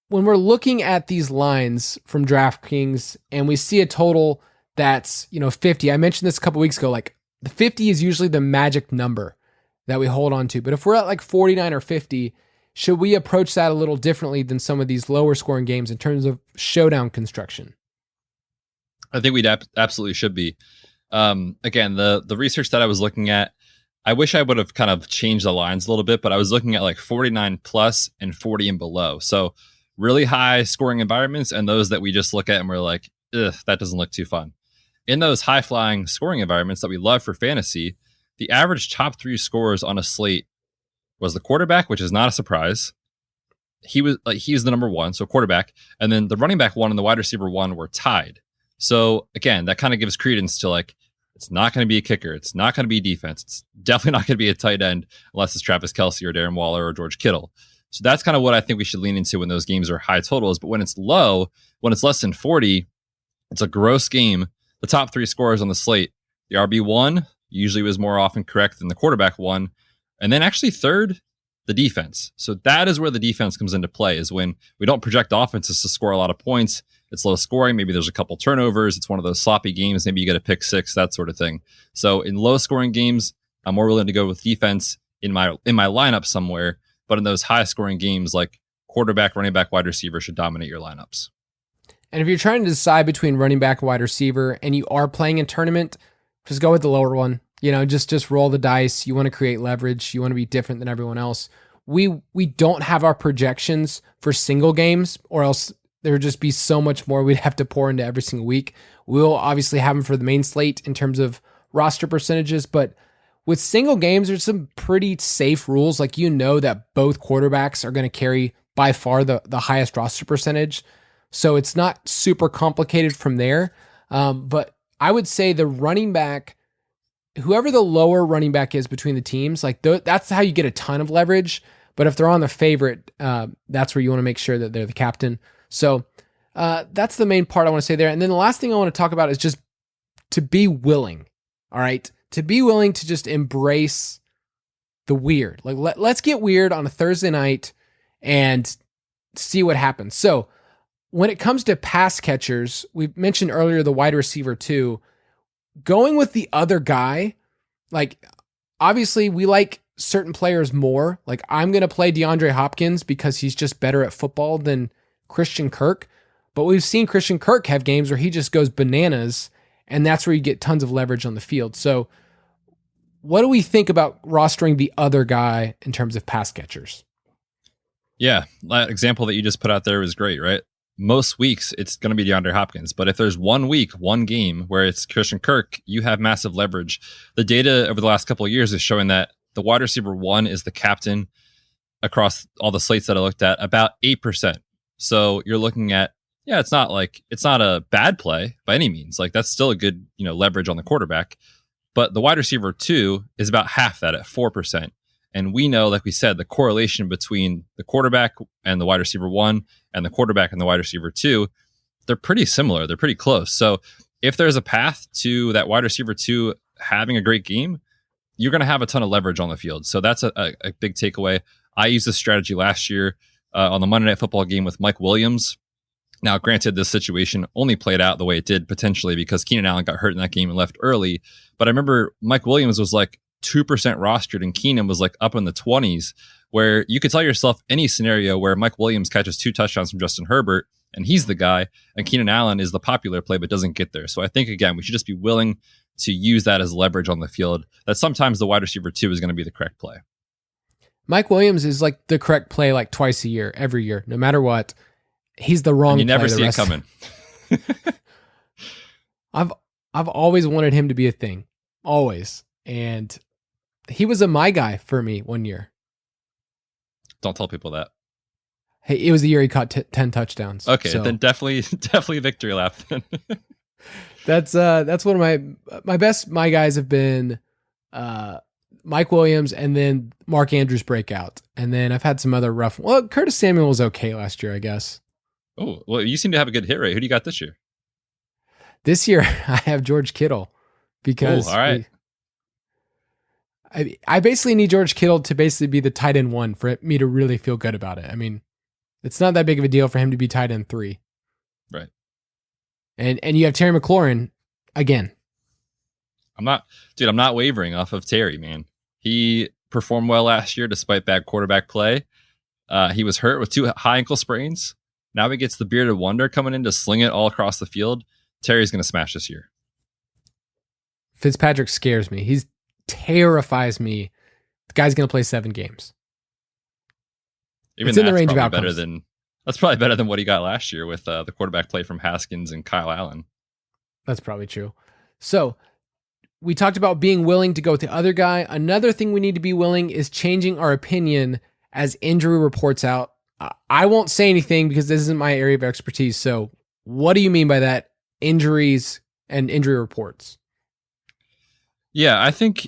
when we're looking at these lines from DraftKings and we see a total that's, 50, I mentioned this a couple weeks ago, like the 50 is usually the magic number that we hold on to. But if we're at like 49 or 50, should we approach that a little differently than some of these lower scoring games in terms of showdown construction? I think we absolutely should be. Again, the research that I was looking at, I wish I would have kind of changed the lines a little bit, but I was looking at like 49 plus and 40 and below. So really high scoring environments and those that we just look at and we're like, ugh, that doesn't look too fun. In those high flying scoring environments that we love for fantasy, the average top 3 scorers on a slate was the quarterback, which is not a surprise. He's the number 1, so quarterback. And then the running back 1 and the wide receiver 1 were tied. So again, that kind of gives credence to like, it's not going to be a kicker. It's not going to be defense. It's definitely not going to be a tight end unless it's Travis Kelce or Darren Waller or George Kittle. So that's kind of what I think we should lean into when those games are high totals. But when it's low, when it's less than 40, it's a gross game. The top 3 scorers on the slate, the RB1 usually was more often correct than the quarterback 1. And then actually third, the defense. So that is where the defense comes into play, is when we don't project offenses to score a lot of points. It's low scoring. Maybe there's a couple turnovers. It's one of those sloppy games. Maybe you get a pick 6, that sort of thing. So in low scoring games, I'm more willing to go with defense in my lineup somewhere. But in those high scoring games, like quarterback, running back, wide receiver should dominate your lineups. And if you're trying to decide between running back and wide receiver and you are playing in tournament, just go with the lower one. Just roll the dice. You want to create leverage. You want to be different than everyone else. We don't have our projections for single games, or else there would just be so much more we'd have to pour into every single week. We'll obviously have them for the main slate in terms of roster percentages, but with single games, there's some pretty safe rules. Like, that both quarterbacks are going to carry by far the highest roster percentage. So it's not super complicated from there. But I would say the running back, whoever the lower running back is between the teams, like that's how you get a ton of leverage. But if they're on the favorite, that's where you want to make sure that they're the captain. So that's the main part I want to say there. And then the last thing I want to talk about is just to be willing. All right. To be willing to just embrace the weird. Like, let's get weird on a Thursday night and see what happens. So when it comes to pass catchers, we mentioned earlier the wide receiver too. Going with the other guy, like, obviously we like certain players more. Like, I'm going to play DeAndre Hopkins because he's just better at football than Christian Kirk. But we've seen Christian Kirk have games where he just goes bananas and that's where you get tons of leverage on the field. So what do we think about rostering the other guy in terms of pass catchers? Yeah, that example that you just put out there was great, right? Most weeks it's going to be DeAndre Hopkins, but if there's 1 week, 1 game where it's Christian Kirk, you have massive leverage. The data over the last couple of years is showing that the wide receiver 1 is the captain across all the slates that I looked at, about 8%. So you're looking at, it's not a bad play by any means. Like that's still a good, leverage on the quarterback. But the wide receiver 2 is about half that at 4%. And we know, like we said, the correlation between the quarterback and the wide receiver 1 and the quarterback and the wide receiver 2, they're pretty similar. They're pretty close. So if there's a path to that wide receiver 2 having a great game, you're going to have a ton of leverage on the field. So that's a big takeaway. I used this strategy last year on the Monday Night Football game with Mike Williams. Now, granted, this situation only played out the way it did potentially because Keenan Allen got hurt in that game and left early. But I remember Mike Williams was like 2% rostered and Keenan was like up in the 20s, where you could tell yourself any scenario where Mike Williams catches 2 touchdowns from Justin Herbert and he's the guy, and Keenan Allen is the popular play but doesn't get there. So I think, again, we should just be willing to use that as leverage on the field, that sometimes the wide receiver 2 is going to be the correct play. Mike Williams is like the correct play like twice a year, every year, no matter what. He's the wrong play. You never see it coming. I've always wanted him to be a thing. Always. And he was a my guy for me one year. Don't tell people that. Hey, it was the year he caught 10 touchdowns. Okay, so then definitely a victory lap then. That's one of my best my guys have been Mike Williams and then Mark Andrews breakout. And then I've had some other rough. Well, Curtis Samuel was okay last year, I guess. Oh, well, you seem to have a good hit rate. Who do you got this year? This year I have George Kittle because all right. I basically need George Kittle to basically be the tight end 1 for me to really feel good about it. I mean, it's not that big of a deal for him to be tight end 3. Right. And you have Terry McLaurin again. I'm not wavering off of Terry, man. He performed well last year despite bad quarterback play. He was hurt with 2 high ankle sprains. Now he gets the bearded wonder coming in to sling it all across the field. Terry's going to smash this year. Fitzpatrick scares me. He terrifies me. The guy's going to play 7 games. Even it's in the range of outcomes. That's probably better than what he got last year with the quarterback play from Haskins and Kyle Allen. That's probably true. So we talked about being willing to go with the other guy. Another thing we need to be willing is changing our opinion as injury reports out. I won't say anything because this isn't my area of expertise. So what do you mean by that? Injuries and injury reports. Yeah, I think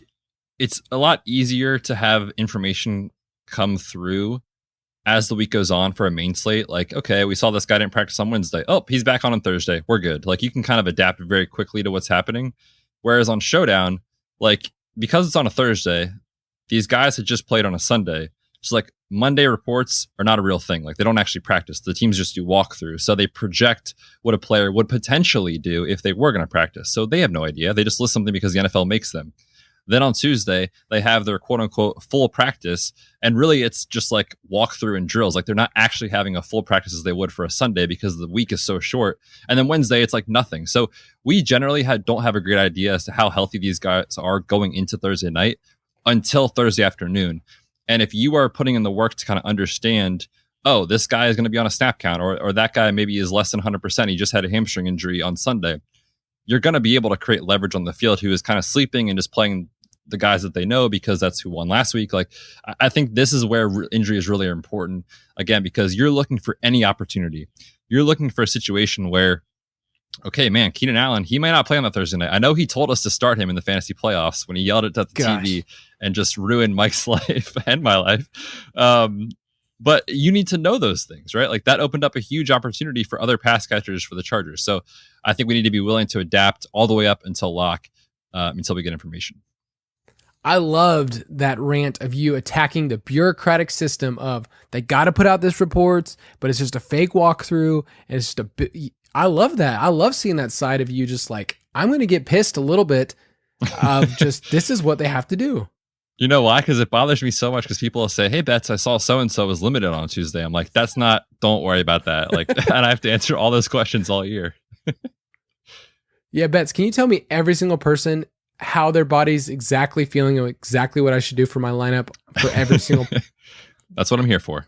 it's a lot easier to have information come through as the week goes on for a main slate. Like, okay, we saw this guy didn't practice on Wednesday. Oh, he's back on Thursday. We're good. Like, you can kind of adapt very quickly to what's happening. Whereas on Showdown, like, because it's on a Thursday, these guys had just played on a Sunday. So like Monday reports are not a real thing. Like, they don't actually practice. The teams just do walkthrough. So they project what a player would potentially do if they were going to practice. So they have no idea. They just list something because the NFL makes them. Then on Tuesday, they have their quote unquote full practice. And really it's just like walkthrough and drills. Like, they're not actually having a full practice as they would for a Sunday because the week is so short. And then Wednesday, it's like nothing. So we generally don't have a great idea as to how healthy these guys are going into Thursday night until Thursday afternoon. And if you are putting in the work to kind of understand, oh, this guy is going to be on a snap count, or that guy maybe is less than 100%. He just had a hamstring injury on Sunday. You're going to be able to create leverage on the field who is kind of sleeping and just playing the guys that they know because that's who won last week. Like, I think this is where injury is really important, again, because you're looking for any opportunity. You're looking for a situation where, okay, man, Keenan Allen, he might not play on the Thursday night. I know he told us to start him in the fantasy playoffs when he yelled it at the TV and just ruined Mike's life and my life. But you need to know those things, right? Like, that opened up a huge opportunity for other pass catchers for the Chargers. So I think we need to be willing to adapt all the way up until lock, until we get information. I loved that rant of you attacking the bureaucratic system of they got to put out this reports, but it's just a fake walkthrough. And it's just I love that. I love seeing that side of you. Just like, I'm going to get pissed a little bit of just, this is what they have to do. You know why? Because it bothers me so much because people will say, hey, Betz, I saw so-and-so was limited on Tuesday. I'm like, don't worry about that. Like, and I have to answer all those questions all year. Yeah, Betz, can you tell me every single person how their body's exactly feeling and exactly what I should do for my lineup for every single? That's what I'm here for.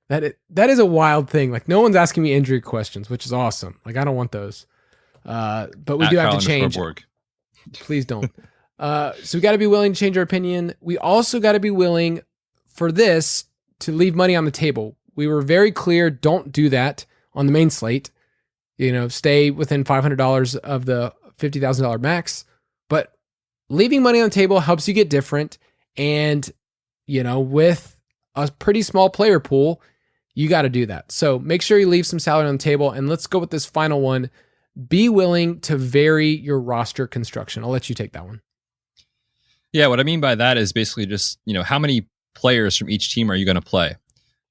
That is a wild thing. Like, no one's asking me injury questions, which is awesome. Like, I don't want those. But we do have to change. Borg. Please don't. So we got to be willing to change our opinion. We also got to be willing for this to leave money on the table. We were very clear. Don't do that on the main slate. Stay within $500 of the $50,000 max. But leaving money on the table helps you get different. And, with a pretty small player pool, you got to do that. So make sure you leave some salary on the table. And let's go with this final one. Be willing to vary your roster construction. I'll let you take that one. Yeah, what I mean by that is basically just, how many players from each team are you going to play?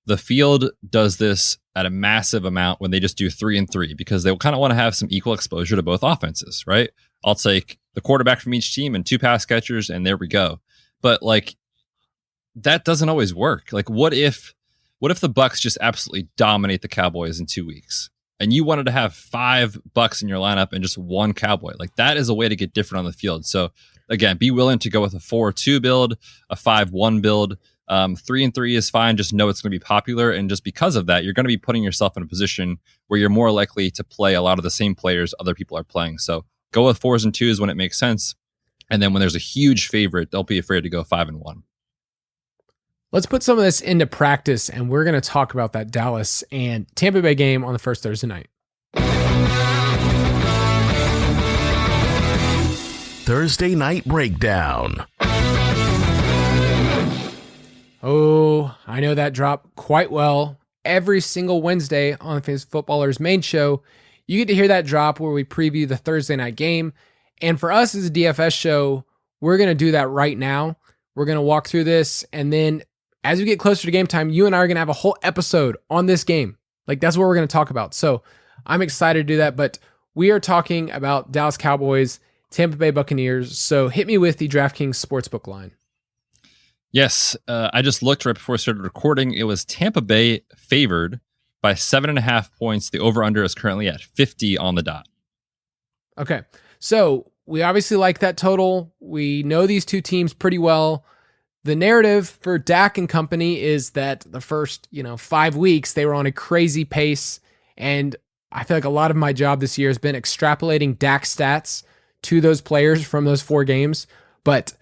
The field does this at a massive amount when they just do 3 and 3 because they kind of want to have some equal exposure to both offenses, right? I'll take the quarterback from each team and 2 pass catchers, and there we go. But that doesn't always work. What if the Bucs just absolutely dominate the Cowboys in 2 weeks, and you wanted to have 5 Bucs in your lineup and just 1 Cowboy? That is a way to get different on the field. So again, be willing to go with a 4-2 build, a 5-1 build. 3 and 3 is fine. Just know it's going to be popular. And just because of that, you're going to be putting yourself in a position where you're more likely to play a lot of the same players other people are playing. So go with 4s and 2s when it makes sense. And then when there's a huge favorite, don't be afraid to go 5 and 1. Let's put some of this into practice, and we're going to talk about that Dallas and Tampa Bay game on the first Thursday night. Thursday Night Breakdown. Oh, I know that drop quite well. Every single Wednesday on the Fantasy Footballers main show, you get to hear that drop where we preview the Thursday night game. And for us as a DFS show, we're going to do that right now. We're going to walk through this, and then as we get closer to game time, you and I are going to have a whole episode on this game. That's what we're going to talk about. So I'm excited to do that, but we are talking about Dallas Cowboys, Tampa Bay Buccaneers. So hit me with the DraftKings Sportsbook line. Yes, I just looked right before I started recording. It was Tampa Bay favored by 7.5 points. The over-under is currently at 50 on the dot. Okay, so we obviously like that total. We know these two teams pretty well. The narrative for Dak and company is that the first 5 weeks, they were on a crazy pace. And I feel like a lot of my job this year has been extrapolating Dak stats to those players from those 4 games. But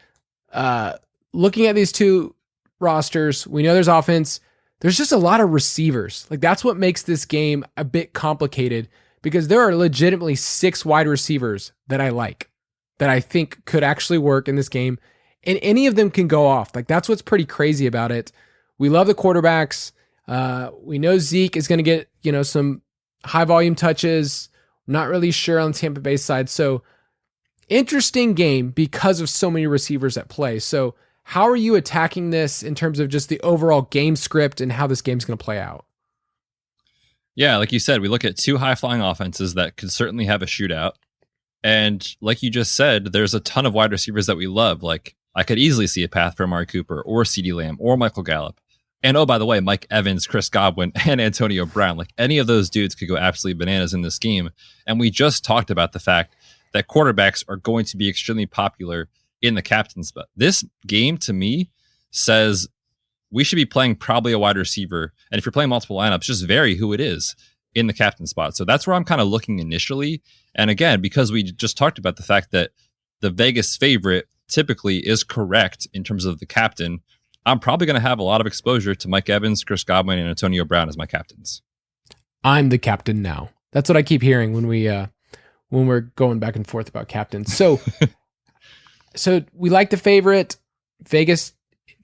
looking at these two rosters, we know there's offense. There's just a lot of receivers. That's what makes this game a bit complicated because there are legitimately 6 wide receivers that I like, that I think could actually work in this game. And any of them can go off. That's what's pretty crazy about it. We love the quarterbacks. We know Zeke is going to get, some high volume touches. Not really sure on the Tampa Bay side. So interesting game because of so many receivers at play. So how are you attacking this in terms of just the overall game script and how this game's going to play out? Yeah, like you said, we look at 2 high-flying offenses that could certainly have a shootout. And like you just said, there's a ton of wide receivers that we love. I could easily see a path for Amari Cooper or CeeDee Lamb or Michael Gallup. And oh, by the way, Mike Evans, Chris Godwin, and Antonio Brown. Any of those dudes could go absolutely bananas in this game. And we just talked about the fact that quarterbacks are going to be extremely popular in the captain spot. This game, to me, says we should be playing probably a wide receiver. And if you're playing multiple lineups, just vary who it is in the captain spot. So that's where I'm kind of looking initially. And again, because we just talked about the fact that the Vegas favorite typically is correct in terms of the captain, I'm probably going to have a lot of exposure to Mike Evans, Chris Godwin, and Antonio Brown as my captains. I'm the captain now. That's what I keep hearing when we're going back and forth about captains. So, so we like the favorite. Vegas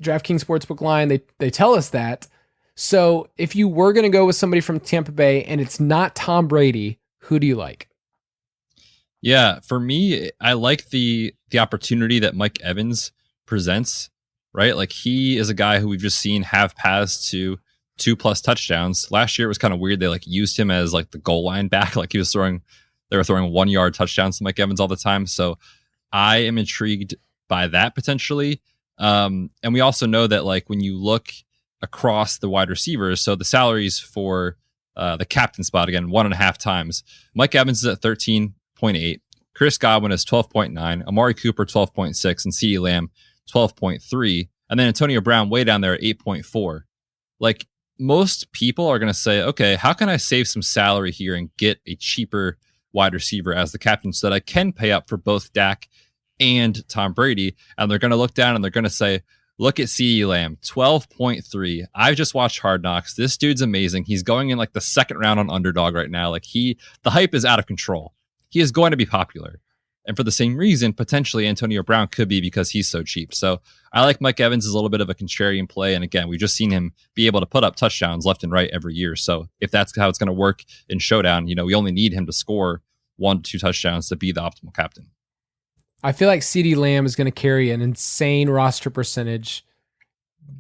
DraftKings Sportsbook line. They tell us that. So if you were going to go with somebody from Tampa Bay and it's not Tom Brady, who do you like? Yeah, for me, I like the opportunity that Mike Evans presents, right? He is a guy who we've just seen have paths to 2+ touchdowns. Last year it was kind of weird. They used him as the goal line back. They were throwing 1-yard touchdowns to Mike Evans all the time. So I am intrigued by that potentially. And we also know that when you look across the wide receivers, so the salaries for the captain spot, again, 1.5 times, Mike Evans is at 13.5 12.8. Chris Godwin is 12.9. Amari Cooper, 12.6. And CeeDee Lamb, 12.3. And then Antonio Brown way down there at 8.4. Like, most people are going to say, okay, how can I save some salary here and get a cheaper wide receiver as the captain so that I can pay up for both Dak and Tom Brady? And they're going to look down and they're going to say, look at CeeDee Lamb, 12.3. I've just watched Hard Knocks. This dude's amazing. He's going in like the second round on Underdog right now. Like, the hype is out of control. He is going to be popular. And for the same reason, potentially Antonio Brown could be, because he's so cheap. So I like Mike Evans as a little bit of a contrarian play. And again, we've just seen him be able to put up touchdowns left and right every year. So if that's how it's going to work in Showdown, we only need him to score 1 to 2 touchdowns to be the optimal captain. I feel like CeeDee Lamb is going to carry an insane roster percentage,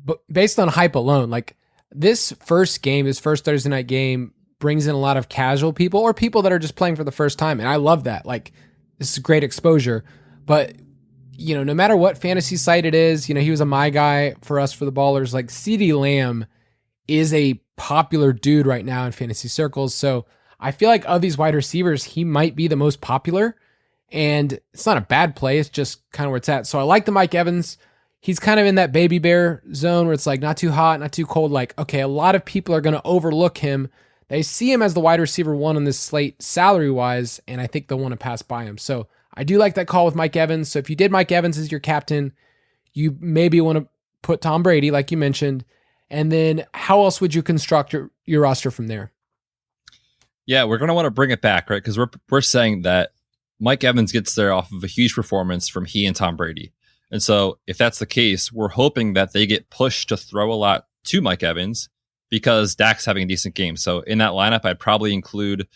but based on hype alone. Like, this first Thursday night game brings in a lot of casual people or people that are just playing for the first time. And I love that. Like, this is great exposure, but no matter what fantasy site it is, he was a my guy for us for the Ballers. Like, CeeDee Lamb is a popular dude right now in fantasy circles. So I feel like of these wide receivers, he might be the most popular, and it's not a bad play. It's just kind of where it's at. So I like the Mike Evans. He's kind of in that baby bear zone where it's like not too hot, not too cold. Like, okay, a lot of people are going to overlook him. They see him as the wide receiver 1 on this slate salary wise, and I think they'll want to pass by him. So I do like that call with Mike Evans. So if you did Mike Evans as your captain, you maybe want to put Tom Brady, like you mentioned. And then how else would you construct your roster from there? Yeah, we're going to want to bring it back, right? Because we're saying that Mike Evans gets there off of a huge performance from he and Tom Brady. And so if that's the case, we're hoping that they get pushed to throw a lot to Mike Evans because Dak's having a decent game. So in that lineup, I'd probably include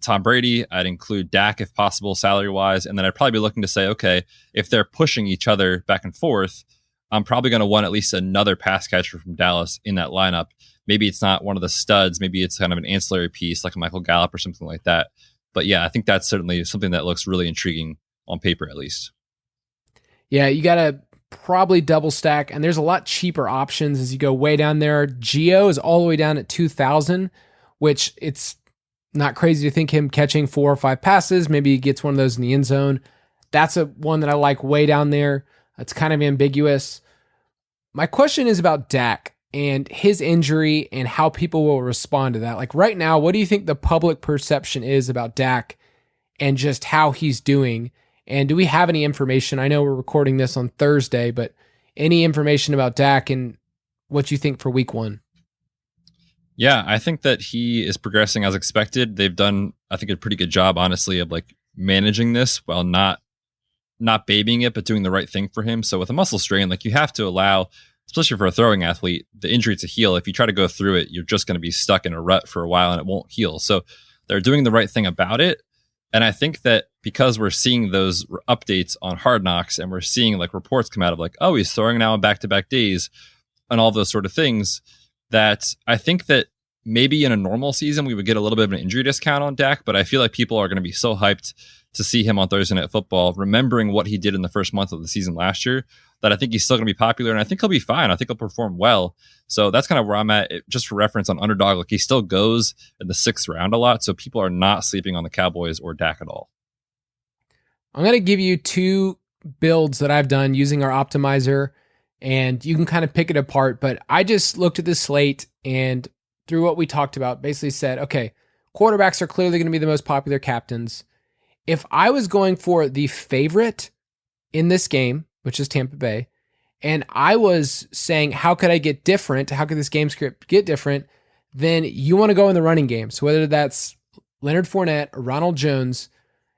Tom Brady. I'd include Dak if possible, salary-wise. And then I'd probably be looking to say, okay, if they're pushing each other back and forth, I'm probably going to want at least another pass catcher from Dallas in that lineup. Maybe it's not one of the studs. Maybe it's kind of an ancillary piece like a Michael Gallup or something like that. But yeah, I think that's certainly something that looks really intriguing on paper, at least. Yeah, you got to probably double stack, and there's a lot cheaper options as you go way down there. Gio is all the way down at 2,000, which it's not crazy to think him catching 4 or 5 passes. Maybe he gets one of those in the end zone. That's one that I like way down there. It's kind of ambiguous. My question is about Dak and his injury and how people will respond to that. Like, right now, what do you think the public perception is about Dak and just how he's doing? And do we have any information? I know we're recording this on Thursday, but any information about Dak and what you think for week 1? Yeah, I think that he is progressing as expected. They've done, I think, a pretty good job, honestly, of like managing this while not babying it, but doing the right thing for him. So with a muscle strain, like, you have to allow, especially for a throwing athlete, the injury to heal. If you try to go through it, you're just going to be stuck in a rut for a while and it won't heal. So they're doing the right thing about it. And I think that because we're seeing those updates on Hard Knocks and we're seeing like reports come out of like, oh, he's throwing now in back-to-back days and all those sort of things, that I think that maybe in a normal season, we would get a little bit of an injury discount on Dak. But I feel like people are going to be so hyped to see him on Thursday Night Football, remembering what he did in the first month of the season last year, that I think he's still going to be popular. And I think he'll be fine. I think he'll perform well. So that's kind of where I'm at. Just for reference on Underdog, like, he still goes in the 6th round a lot. So people are not sleeping on the Cowboys or Dak at all. I'm going to give you 2 builds that I've done using our optimizer, and you can kind of pick it apart. But I just looked at this slate and through what we talked about, basically said, okay, quarterbacks are clearly going to be the most popular captains. If I was going for the favorite in this game, which is Tampa Bay, and I was saying, how could I get different? How could this game script get different? Then you want to go in the running game. So whether that's Leonard Fournette or Ronald Jones,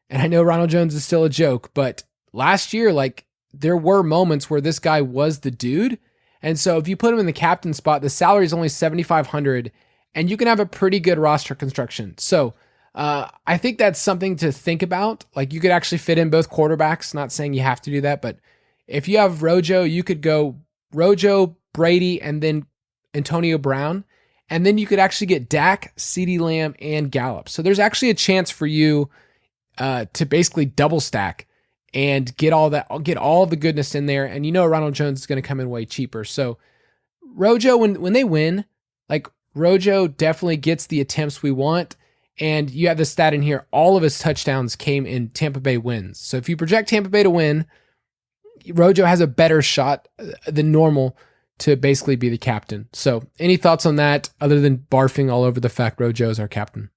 and I know Ronald Jones is still a joke, but last year, like, there were moments where this guy was the dude. And so if you put him in the captain spot, the salary is only $7,500 and you can have a pretty good roster construction. So I think that's something to think about. Like, you could actually fit in both quarterbacks, not saying you have to do that, but if you have Rojo, you could go Rojo, Brady, and then Antonio Brown. And then you could actually get Dak, CeeDee Lamb, and Gallup. So there's actually a chance for you to basically double stack and get all the goodness in there. And you know Ronald Jones is going to come in way cheaper. So Rojo, when they win, like, Rojo definitely gets the attempts we want. And you have the stat in here, all of his touchdowns came in Tampa Bay wins. So if you project Tampa Bay to win, Rojo has a better shot than normal to basically be the captain. So any thoughts on that other than barfing all over the fact Rojo is our captain?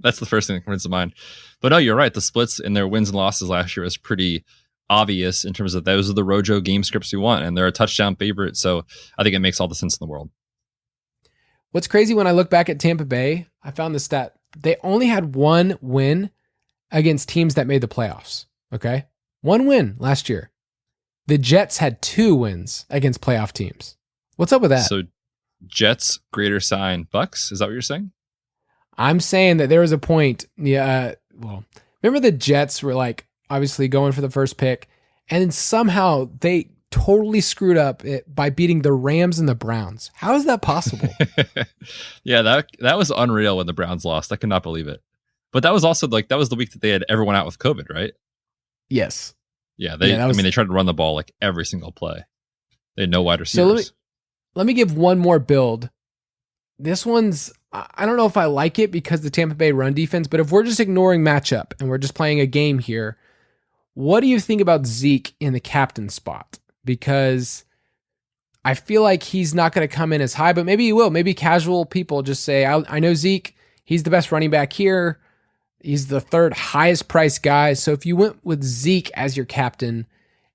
That's the first thing that comes to mind. But no, you're right. The splits in their wins and losses last year was pretty obvious in terms of those are the Rojo game scripts we want, and they're a touchdown favorite. So I think it makes all the sense in the world. What's crazy when I look back at Tampa Bay, I found the stat. They only had one win against teams that made the playoffs. Okay. One win last year. The Jets had 2 wins against playoff teams. What's up with that? So Jets greater sign Bucks. Is that what you're saying? I'm saying that there was a point. Remember the Jets were like obviously going for the first pick, and then somehow they totally screwed up by beating the Rams and the Browns. How is that possible? Yeah, that was unreal when the Browns lost. I could not believe it. But that was also that was the week that they had everyone out with COVID, right? Yes. Yeah, they tried to run the ball like every single play. They had no wide receivers. So let me give one more build. This one's, I don't know if I like it because the Tampa Bay run defense, but if we're just ignoring matchup and we're just playing a game here, what do you think about Zeke in the captain spot? Because I feel like he's not going to come in as high, but maybe he will. Maybe casual people just say, I know Zeke, he's the best running back here. He's the 3rd highest priced guy. So if you went with Zeke as your captain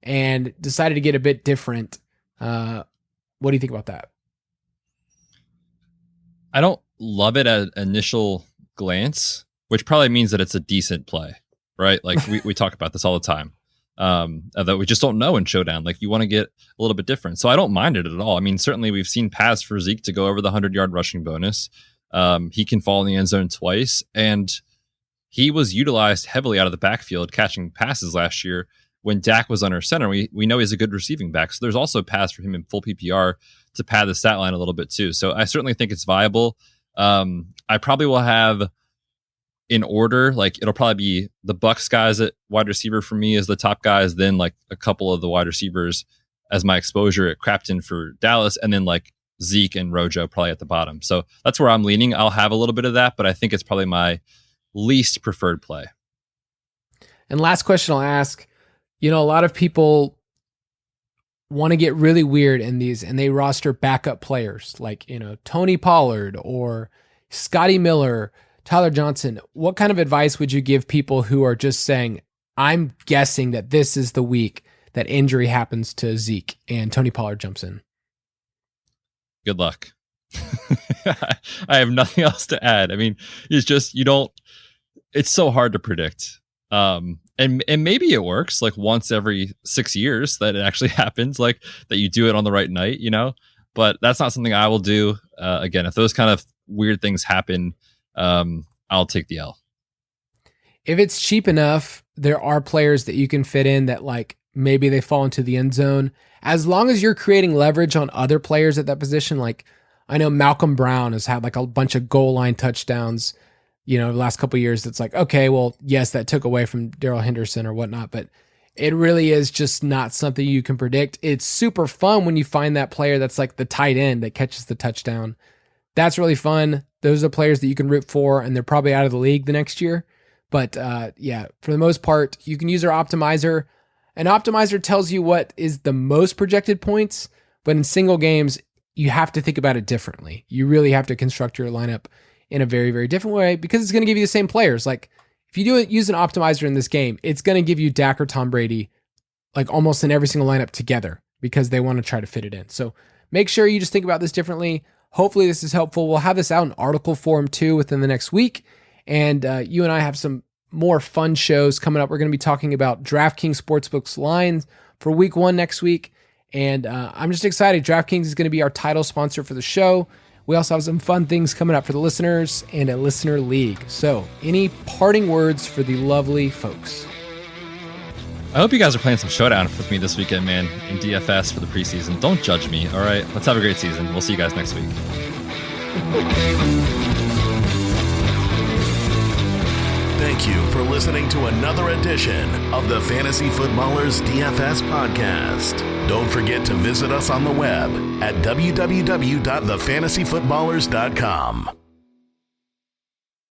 and decided to get a bit different, what do you think about that? I don't love it at initial glance, which probably means that it's a decent play, right? Like we talk about this all the time. That we just don't know in Showdown. Like you want to get a little bit different. So I don't mind it at all. I mean, certainly we've seen paths for Zeke to go over the 100-yard rushing bonus. He can fall in the end zone twice, and he was utilized heavily out of the backfield catching passes last year when Dak was under center. We know he's a good receiving back. So there's also a pass for him in full PPR to pad the stat line a little bit too. So I certainly think it's viable. I probably will have in order, like it'll probably be the Bucks guys at wide receiver for me as the top guys, then like a couple of the wide receivers as my exposure at captain for Dallas, and then like Zeke and Rojo probably at the bottom. So that's where I'm leaning. I'll have a little bit of that, but I think it's probably my least preferred play. And last question I'll ask, a lot of people want to get really weird in these and they roster backup players like, Tony Pollard or Scotty Miller, Tyler Johnson. What kind of advice would you give people who are just saying, I'm guessing that this is the week that injury happens to Zeke and Tony Pollard jumps in? Good luck. I have nothing else to add. I mean, it's just, it's so hard to predict. And maybe it works like once every 6 years that it actually happens, like that you do it on the right night, but that's not something I will do. Again, if those kind of weird things happen, I'll take the L. If it's cheap enough, there are players that you can fit in that like maybe they fall into the end zone. As long as you're creating leverage on other players at that position, like I know Malcolm Brown has had like a bunch of goal line touchdowns, the last couple of years. That's like, okay, well, yes, that took away from Darrell Henderson or whatnot, but it really is just not something you can predict. It's super fun when you find that player that's like the tight end that catches the touchdown. That's really fun. Those are players that you can root for, and they're probably out of the league the next year. But for the most part, you can use our optimizer. An optimizer tells you what is the most projected points, but in single games, you have to think about it differently. You really have to construct your lineup in a very, very different way because it's going to give you the same players. Like if you use an optimizer in this game, it's going to give you Dak or Tom Brady like almost in every single lineup together because they want to try to fit it in. So make sure you just think about this differently. Hopefully this is helpful. We'll have this out in article form too within the next week. And you and I have some more fun shows coming up. We're going to be talking about DraftKings Sportsbook's lines for week 1 next week. And I'm just excited. DraftKings is going to be our title sponsor for the show. We also have some fun things coming up for the listeners and a listener league. So any parting words for the lovely folks? I hope you guys are playing some Showdown with me this weekend, man, in DFS for the preseason. Don't judge me, all right? Let's have a great season. We'll see you guys next week. Thank you for listening to another edition of the Fantasy Footballers DFS Podcast. Don't forget to visit us on the web at www.thefantasyfootballers.com.